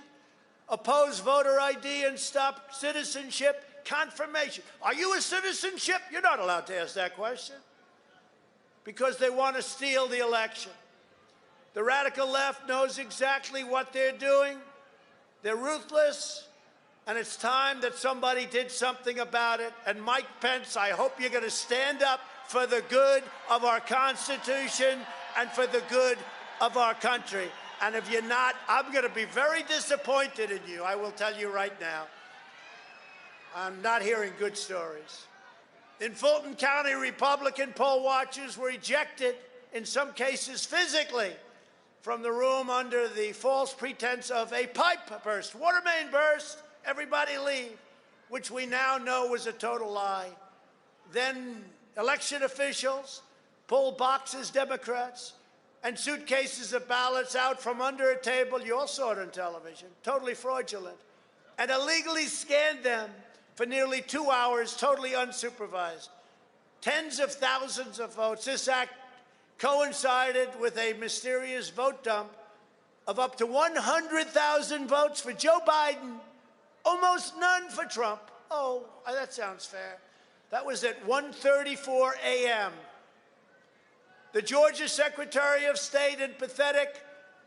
oppose voter ID, and stop citizenship confirmation. Are you a citizenship? You're not allowed to ask that question. Because they want to steal the election. The radical left knows exactly what they're doing. They're ruthless, and it's time that somebody did something about it. And Mike Pence, I hope you're going to stand up for the good of our Constitution and for the good of our country. And if you're not, I'm going to be very disappointed in you. I will tell you right now. I'm not hearing good stories. In Fulton County, Republican poll watchers were ejected, in some cases physically, from the room under the false pretense of a pipe burst, water main burst, everybody leave, which we now know was a total lie. Then election officials pulled boxes, Democrats, and suitcases of ballots out from under a table, you all saw it on television, totally fraudulent, and illegally scanned them for nearly 2 hours, totally unsupervised. Tens of thousands of votes. This act coincided with a mysterious vote dump of up to 100,000 votes for Joe Biden, almost none for Trump. Oh, that sounds fair. That was at 1:34 a.m. The Georgia Secretary of State and pathetic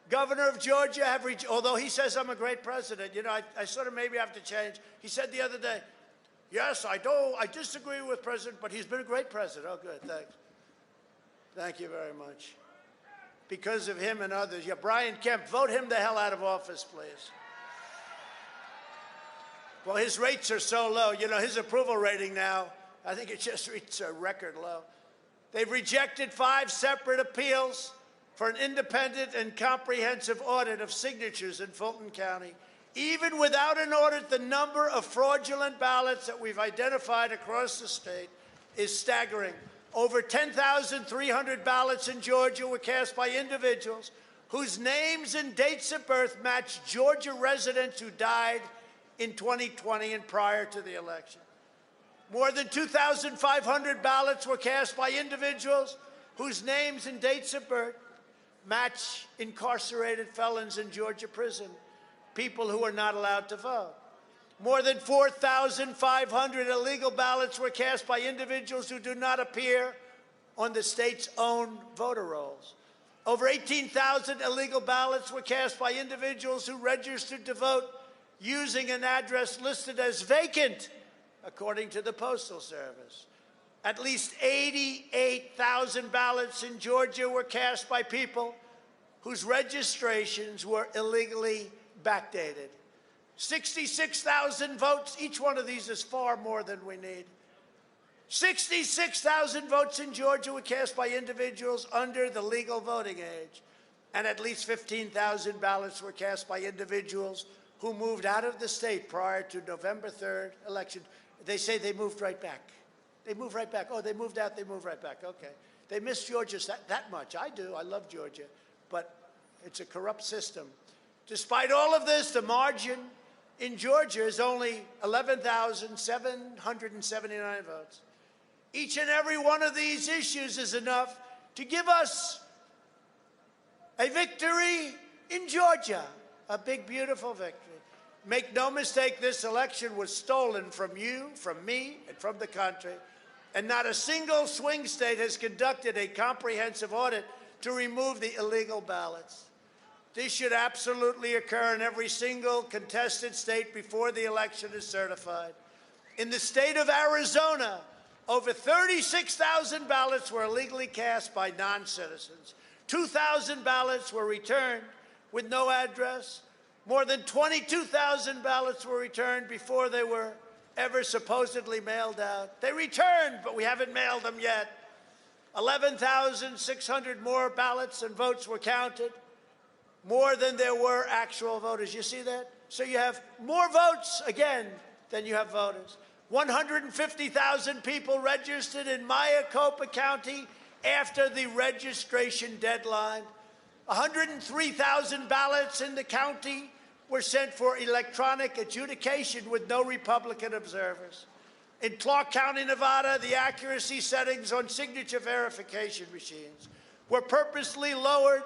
governor of Georgia have reached, although he says I'm a great president, you know, I sort of maybe have to change. He said the other day, yes, I disagree with President, but he's been a great president. Oh, good, thanks. Thank you very much. Because of him and others. Yeah, Brian Kemp, vote him the hell out of office, please. Well, his rates are so low. You know, his approval rating now, I think it just reached a record low. They've rejected 5 separate appeals for an independent and comprehensive audit of signatures in Fulton County. Even without an audit, the number of fraudulent ballots that we've identified across the state is staggering. Over 10,300 ballots in Georgia were cast by individuals whose names and dates of birth match Georgia residents who died in 2020 and prior to the election. More than 2,500 ballots were cast by individuals whose names and dates of birth match incarcerated felons in Georgia prison, people who are not allowed to vote. More than 4,500 illegal ballots were cast by individuals who do not appear on the state's own voter rolls. Over 18,000 illegal ballots were cast by individuals who registered to vote using an address listed as vacant, according to the Postal Service. At least 88,000 ballots in Georgia were cast by people whose registrations were illegally backdated. 66,000 votes. Each one of these is far more than we need. 66,000 votes in Georgia were cast by individuals under the legal voting age. And at least 15,000 ballots were cast by individuals who moved out of the state prior to November 3rd election. They say they moved right back. They moved right back. Oh, they moved out, they moved right back. Okay. They miss Georgia that much. I do. I love Georgia. But it's a corrupt system. Despite all of this, the margin in Georgia is only 11,779 votes. Each and every one of these issues is enough to give us a victory in Georgia, a big, beautiful victory. Make no mistake, this election was stolen from you, from me, and from the country, and not a single swing state has conducted a comprehensive audit to remove the illegal ballots. This should absolutely occur in every single contested state before the election is certified. In the state of Arizona, over 36,000 ballots were illegally cast by non-citizens. 2,000 ballots were returned with no address. More than 22,000 ballots were returned before they were ever supposedly mailed out. They returned, but we haven't mailed them yet. 11,600 more ballots and votes were counted, more than there were actual voters. You see that? So you have more votes, again, than you have voters. 150,000 people registered in Maricopa County after the registration deadline. 103,000 ballots in the county were sent for electronic adjudication with no Republican observers. In Clark County, Nevada, the accuracy settings on signature verification machines were purposely lowered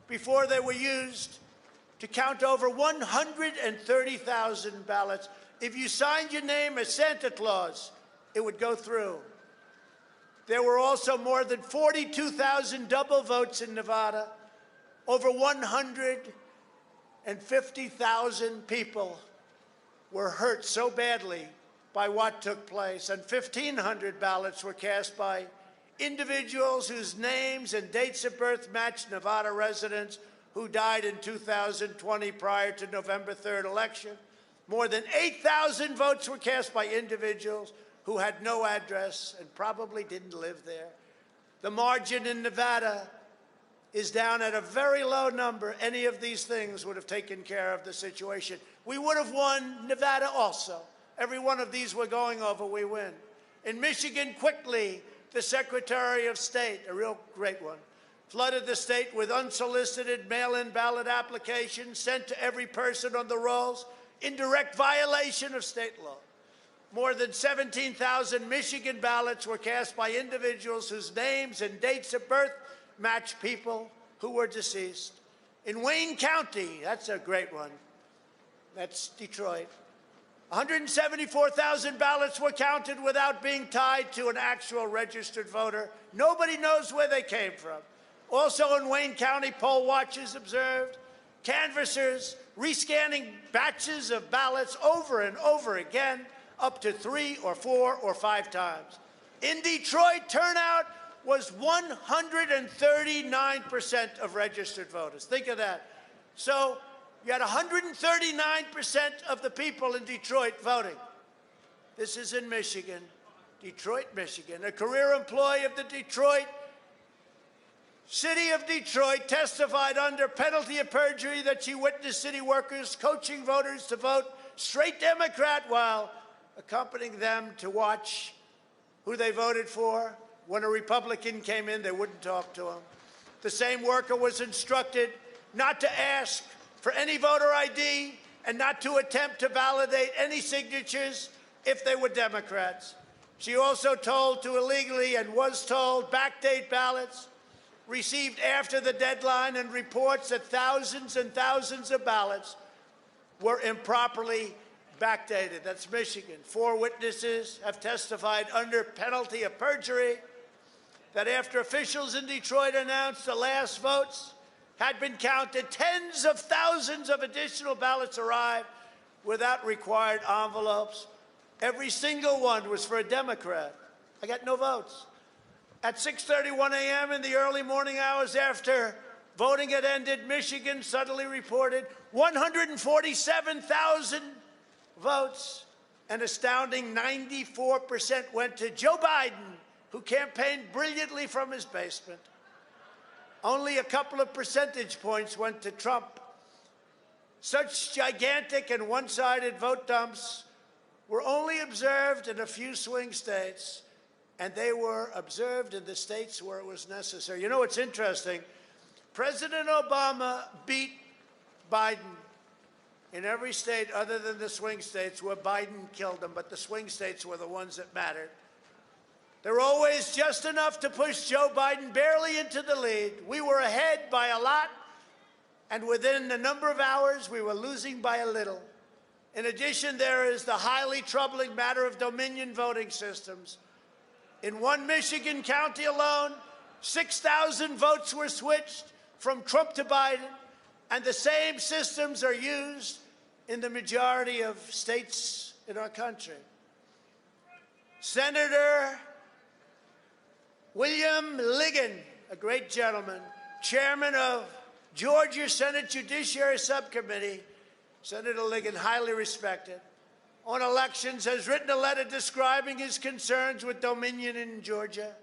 before they were used to count over 130,000 ballots. If you signed your name as Santa Claus, it would go through. There were also more than 42,000 double votes in Nevada. Over 150,000 people were hurt so badly by what took place, and 1,500 ballots were cast by individuals whose names and dates of birth matched Nevada residents who died in 2020 prior to November 3rd election. More than 8,000 votes were cast by individuals who had no address and probably didn't live there. The margin in Nevada is down at a very low number. Any of these things would have taken care of the situation. We would have won Nevada also. Every one of these we're going over, we win. In Michigan, quickly, the Secretary of State, a real great one, flooded the state with unsolicited mail-in ballot applications sent to every person on the rolls in direct violation of state law. More than 17,000 Michigan ballots were cast by individuals whose names and dates of birth match people who were deceased. In Wayne County, that's a great one. That's Detroit. 174,000 ballots were counted without being tied to an actual registered voter. Nobody knows where they came from. Also in Wayne County, poll watchers observed canvassers rescanning batches of ballots over and over again, up to 3 or 4 or 5 times. In Detroit, turnout was 139% of registered voters. Think of that. So you had 139% of the people in Detroit voting. This is in Michigan, Detroit, Michigan. A career employee of the City of Detroit testified under penalty of perjury that she witnessed city workers coaching voters to vote straight Democrat while accompanying them to watch who they voted for. When a Republican came in, they wouldn't talk to him. The same worker was instructed not to ask for any voter ID and not to attempt to validate any signatures if they were Democrats. She also told to illegally and was told backdate ballots received after the deadline and reports that thousands and thousands of ballots were improperly backdated. That's Michigan. 4 witnesses have testified under penalty of perjury that after officials in Detroit announced the last votes had been counted, tens of thousands of additional ballots arrived without required envelopes. Every single one was for a Democrat. I got no votes. At 6:31 a.m. in the early morning hours after voting had ended, Michigan suddenly reported 147,000 votes. An astounding 94% went to Joe Biden, who campaigned brilliantly from his basement. Only a couple of percentage points went to Trump. Such gigantic and one-sided vote dumps were only observed in a few swing states, and they were observed in the states where it was necessary. You know what's interesting? President Obama beat Biden in every state other than the swing states where Biden killed him, but the swing states were the ones that mattered. There were always just enough to push Joe Biden barely into the lead. We were ahead by a lot, and within a number of hours, we were losing by a little. In addition, there is the highly troubling matter of Dominion voting systems. In one Michigan county alone, 6,000 votes were switched from Trump to Biden, and the same systems are used in the majority of states in our country. Senator William Ligon, a great gentleman, chairman of Georgia Senate Judiciary Subcommittee, Senator Ligon, highly respected, on elections, has written a letter describing his concerns with Dominion in Georgia.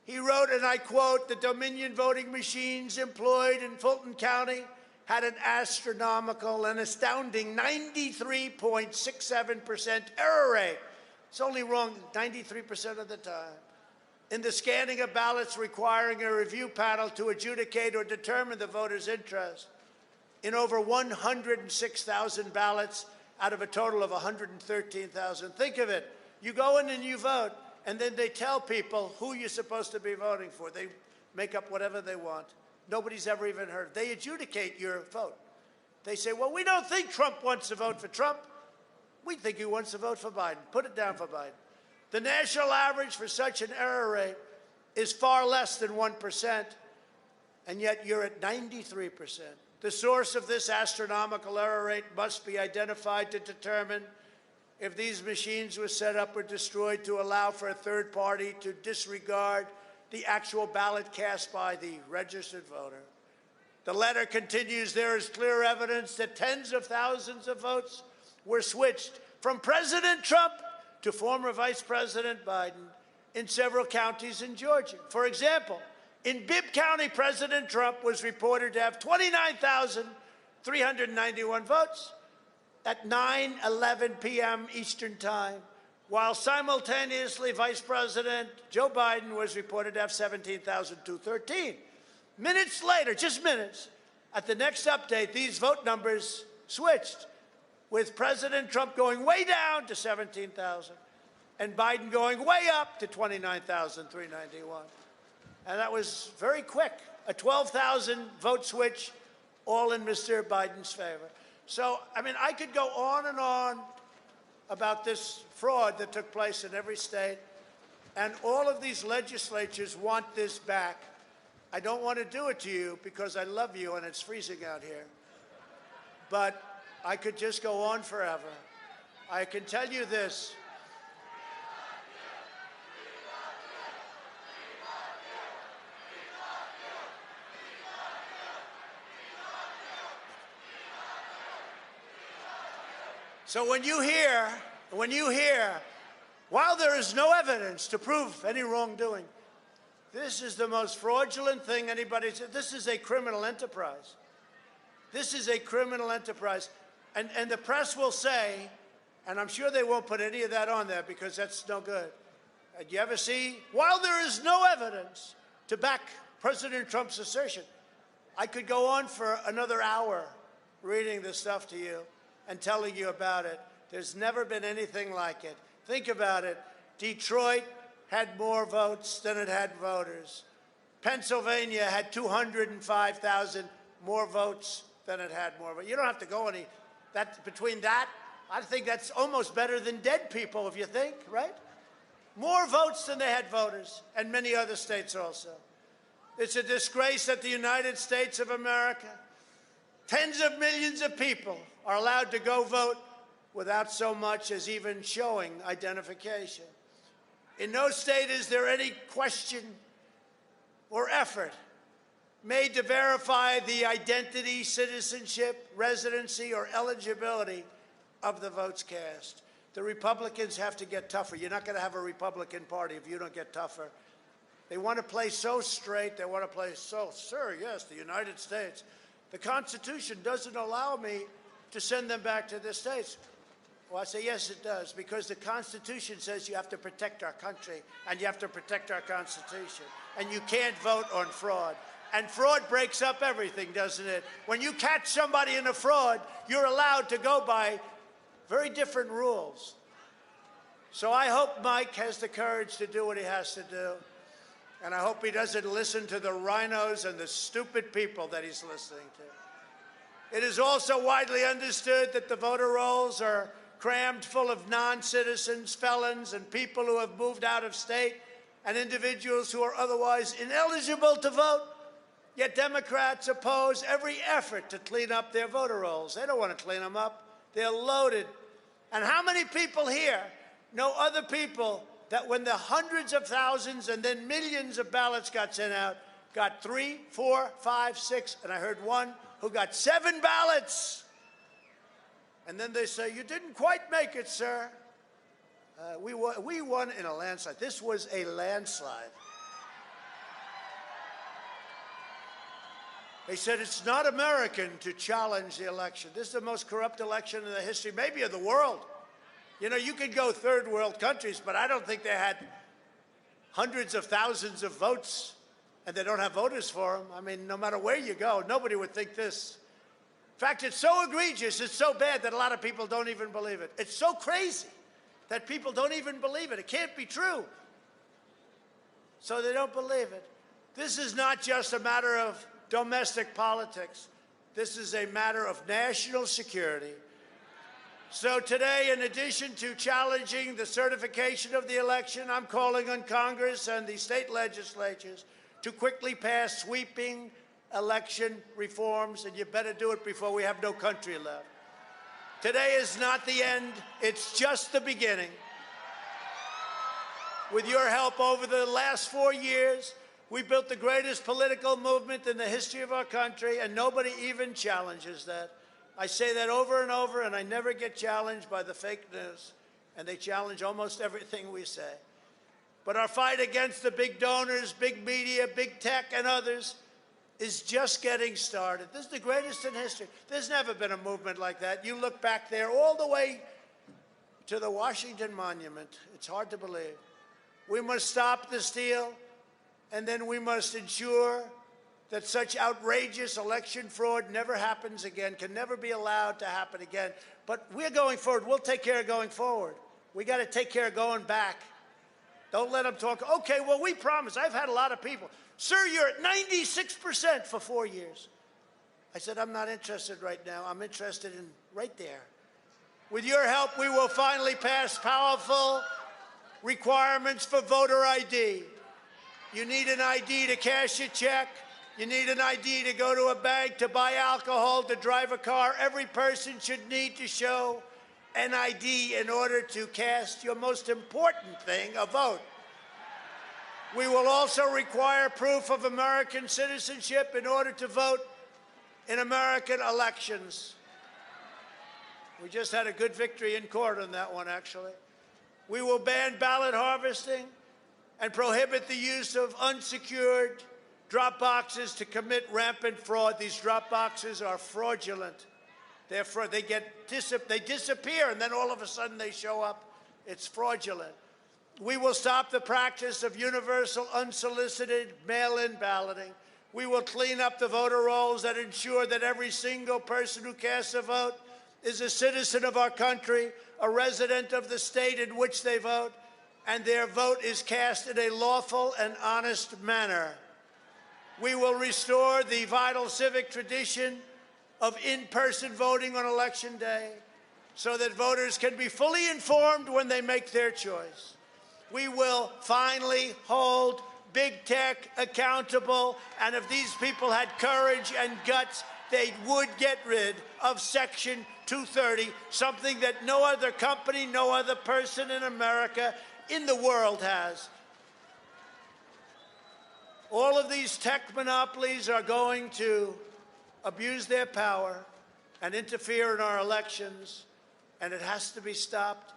He wrote, and I quote, "The Dominion voting machines employed in Fulton County had an astronomical and astounding 93.67% error rate." It's only wrong 93% of the time. In the scanning of ballots requiring a review panel to adjudicate or determine the voter's interest. In over 106,000 ballots out of a total of 113,000. Think of it. You go in and you vote, and then they tell people who you're supposed to be voting for. They make up whatever they want. Nobody's ever even heard. They adjudicate your vote. They say, well, we don't think Trump wants to vote for Trump. We think he wants to vote for Biden. Put it down for Biden. The national average for such an error rate is far less than 1%, and yet you're at 93%. The source of this astronomical error rate must be identified to determine if these machines were set up or destroyed to allow for a third party to disregard the actual ballot cast by the registered voter. The letter continues, there is clear evidence that tens of thousands of votes were switched from President Trump to former Vice President Biden in several counties in Georgia. For example, in Bibb County, President Trump was reported to have 29,391 votes at 9:11 p.m. Eastern Time, while simultaneously Vice President Joe Biden was reported to have 17,213. Minutes later, just minutes, at the next update, these vote numbers switched, with President Trump going way down to 17,000 and Biden going way up to 29,391. And that was very quick, a 12,000 vote switch all in Mr. Biden's favor. So, I mean, I could go on and on about this fraud that took place in every state, and all of these legislatures want this back. I don't want to do it to you because I love you and it's freezing out here. But I could just go on forever. I can tell you this. So when you hear, while there is no evidence to prove any wrongdoing, this is the most fraudulent thing anybody said. This is a criminal enterprise. This is a criminal enterprise. And the press will say, and I'm sure they won't put any of that on there because that's no good. Do you ever see, while there is no evidence to back President Trump's assertion, I could go on for another hour reading this stuff to you and telling you about it. There's never been anything like it. Think about it. Detroit had more votes than it had voters. Pennsylvania had 205,000 more votes than it had more votes. You don't have to go any, between that, I think that's almost better than dead people, if you think, right? More votes than they had voters, and many other states also. It's a disgrace that the United States of America, tens of millions of people are allowed to go vote without so much as even showing identification. In no state is there any question or effort made to verify the identity, citizenship, residency, or eligibility of the votes cast. The Republicans have to get tougher. You're not going to have a Republican Party if you don't get tougher. They want to play so straight. They want to play so, sir, yes, the United States. The Constitution doesn't allow me to send them back to the states. Well, I say, yes, it does, because the Constitution says you have to protect our country and you have to protect our Constitution. And you can't vote on fraud. And fraud breaks up everything, doesn't it? When you catch somebody in a fraud, you're allowed to go by very different rules. So I hope Mike has the courage to do what he has to do. And I hope he doesn't listen to the rhinos and the stupid people that he's listening to. It is also widely understood that the voter rolls are crammed full of non-citizens, felons, and people who have moved out of state, and individuals who are otherwise ineligible to vote. Yet Democrats oppose every effort to clean up their voter rolls. They don't want to clean them up. They're loaded. And how many people here know other people that when the hundreds of thousands and then millions of ballots got sent out, got 3, 4, 5, 6, and I heard one who got 7 ballots. And then they say, you didn't quite make it, sir. We won in a landslide. This was a landslide. They said it's not American to challenge the election. This is the most corrupt election in the history, maybe of the world. You know, you could go third world countries, but I don't think they had hundreds of thousands of votes and they don't have voters for them. I mean, no matter where you go, nobody would think this. In fact, it's so egregious, it's so bad that a lot of people don't even believe it. It's so crazy that people don't even believe it. It can't be true. So they don't believe it. This is not just a matter of domestic politics. This is a matter of national security. So today, in addition to challenging the certification of the election, I'm calling on Congress and the state legislatures to quickly pass sweeping election reforms, and you better do it before we have no country left. Today is not the end. It's just the beginning. With your help over the last 4 years, we built the greatest political movement in the history of our country, and nobody even challenges that. I say that over and over, and I never get challenged by the fake news, and they challenge almost everything we say. But our fight against the big donors, big media, big tech, and others is just getting started. This is the greatest in history. There's never been a movement like that. You look back there all the way to the Washington Monument. It's hard to believe. We must stop the steal, and then we must ensure that such outrageous election fraud never happens again, can never be allowed to happen again. But we're going forward. We'll take care of going forward. We got to take care of going back. Don't let them talk. Okay, well, we promise. I've had a lot of people. Sir, you're at 96% for 4 years. I said, I'm not interested right now. I'm interested in right there. With your help, we will finally pass powerful requirements for voter ID. You need an ID to cash a check. You need an ID to go to a bank, to buy alcohol, to drive a car. Every person should need to show an ID in order to cast your most important thing, a vote. We will also require proof of American citizenship in order to vote in American elections. We just had a good victory in court on that one, actually. We will ban ballot harvesting and prohibit the use of unsecured drop boxes to commit rampant fraud. These drop boxes are fraudulent. They disappear, and then all of a sudden they show up. It's fraudulent. We will stop the practice of universal unsolicited mail-in balloting. We will clean up the voter rolls that ensure that every single person who casts a vote is a citizen of our country, a resident of the state in which they vote, and their vote is cast in a lawful and honest manner. We will restore the vital civic tradition of in-person voting on Election Day so that voters can be fully informed when they make their choice. We will finally hold big tech accountable, and if these people had courage and guts, they would get rid of Section 230, something that no other company, no other person in America, in the world has. All of these tech monopolies are going to abuse their power and interfere in our elections, and it has to be stopped.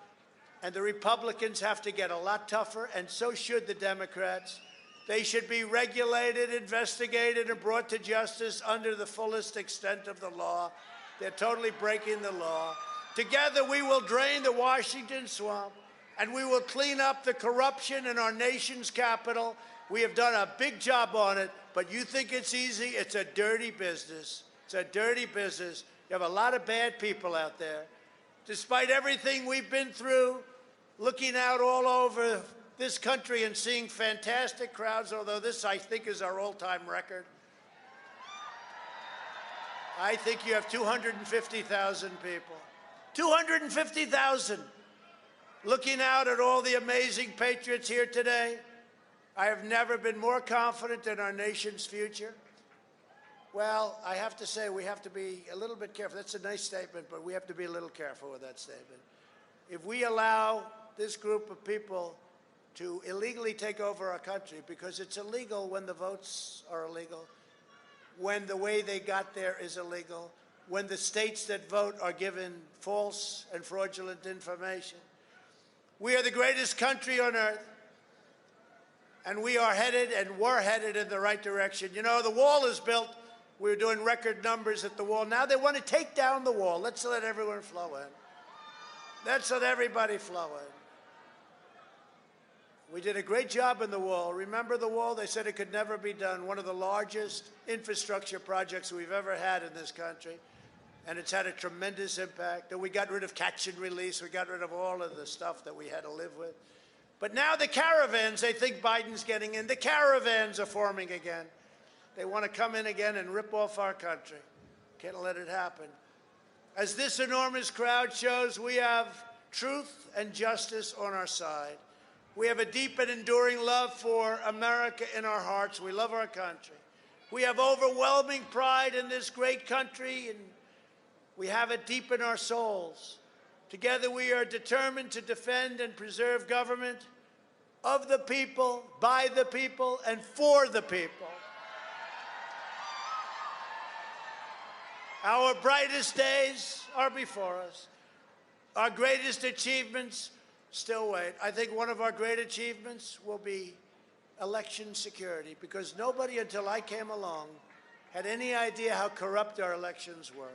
And the Republicans have to get a lot tougher, and so should the Democrats. They should be regulated, investigated, and brought to justice under the fullest extent of the law. They're totally breaking the law. Together, we will drain the Washington swamp, and we will clean up the corruption in our nation's capital. We have done a big job on it, but you think it's easy? It's a dirty business. It's a dirty business. You have a lot of bad people out there. Despite everything we've been through, looking out all over this country and seeing fantastic crowds, although this, I think, is our all-time record. I think you have 250,000 people. 250,000 looking out at all the amazing patriots here today. I have never been more confident in our nation's future. Well, I have to say we have to be a little bit careful. That's a nice statement, but we have to be a little careful with that statement. If we allow this group of people to illegally take over our country, because it's illegal when the votes are illegal, when the way they got there is illegal, when the states that vote are given false and fraudulent information. We are the greatest country on earth, and we are headed and were headed in the right direction. You know, the wall is built. We were doing record numbers at the wall. Now they want to take down the wall. Let's let everyone flow in. Let's let everybody flow in. We did a great job in the wall. Remember the wall? They said it could never be done. One of the largest infrastructure projects we've ever had in this country. And it's had a tremendous impact. And we got rid of catch and release. We got rid of all of the stuff that we had to live with. But now the caravans, they think Biden's getting in. The caravans are forming again. They want to come in again and rip off our country. Can't let it happen. As this enormous crowd shows, we have truth and justice on our side. We have a deep and enduring love for America in our hearts. We love our country. We have overwhelming pride in this great country, and we have it deep in our souls. Together, we are determined to defend and preserve government of the people, by the people, and for the people. Our brightest days are before us. Our greatest achievements still wait. I think one of our great achievements will be election security, because nobody until I came along had any idea how corrupt our elections were.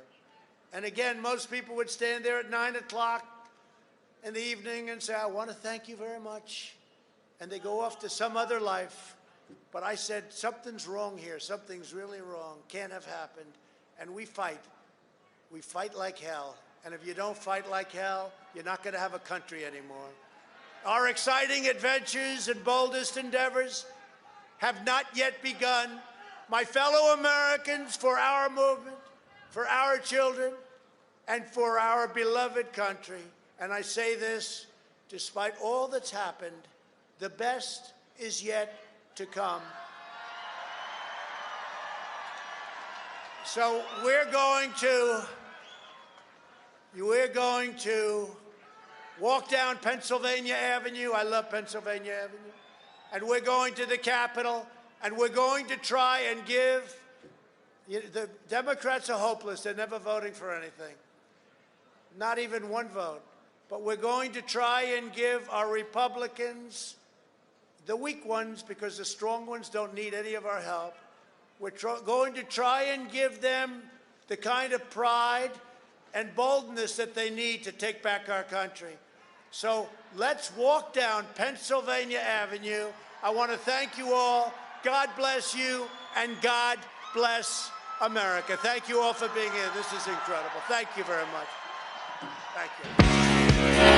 And again, most people would stand there at 9 o'clock in the evening and say, I want to thank you very much. And they go off to some other life. But I said, something's wrong here. Something's really wrong. Can't have happened. And we fight. We fight like hell. And if you don't fight like hell, you're not going to have a country anymore. Our exciting adventures and boldest endeavors have not yet begun. My fellow Americans, for our movement, for our children, and for our beloved country. And I say this, despite all that's happened, the best is yet to come. So we're going to walk down Pennsylvania Avenue. I love Pennsylvania Avenue. And we're going to the Capitol, and we're going to try and give. The Democrats are hopeless. They're never voting for anything. Not even one vote. But we're going to try and give our Republicans, the weak ones, because the strong ones don't need any of our help. We're going to try and give them the kind of pride and boldness that they need to take back our country. So let's walk down Pennsylvania Avenue. I want to thank you all. God bless you, and God bless America. Thank you all for being here. This is incredible. Thank you very much. Thank you.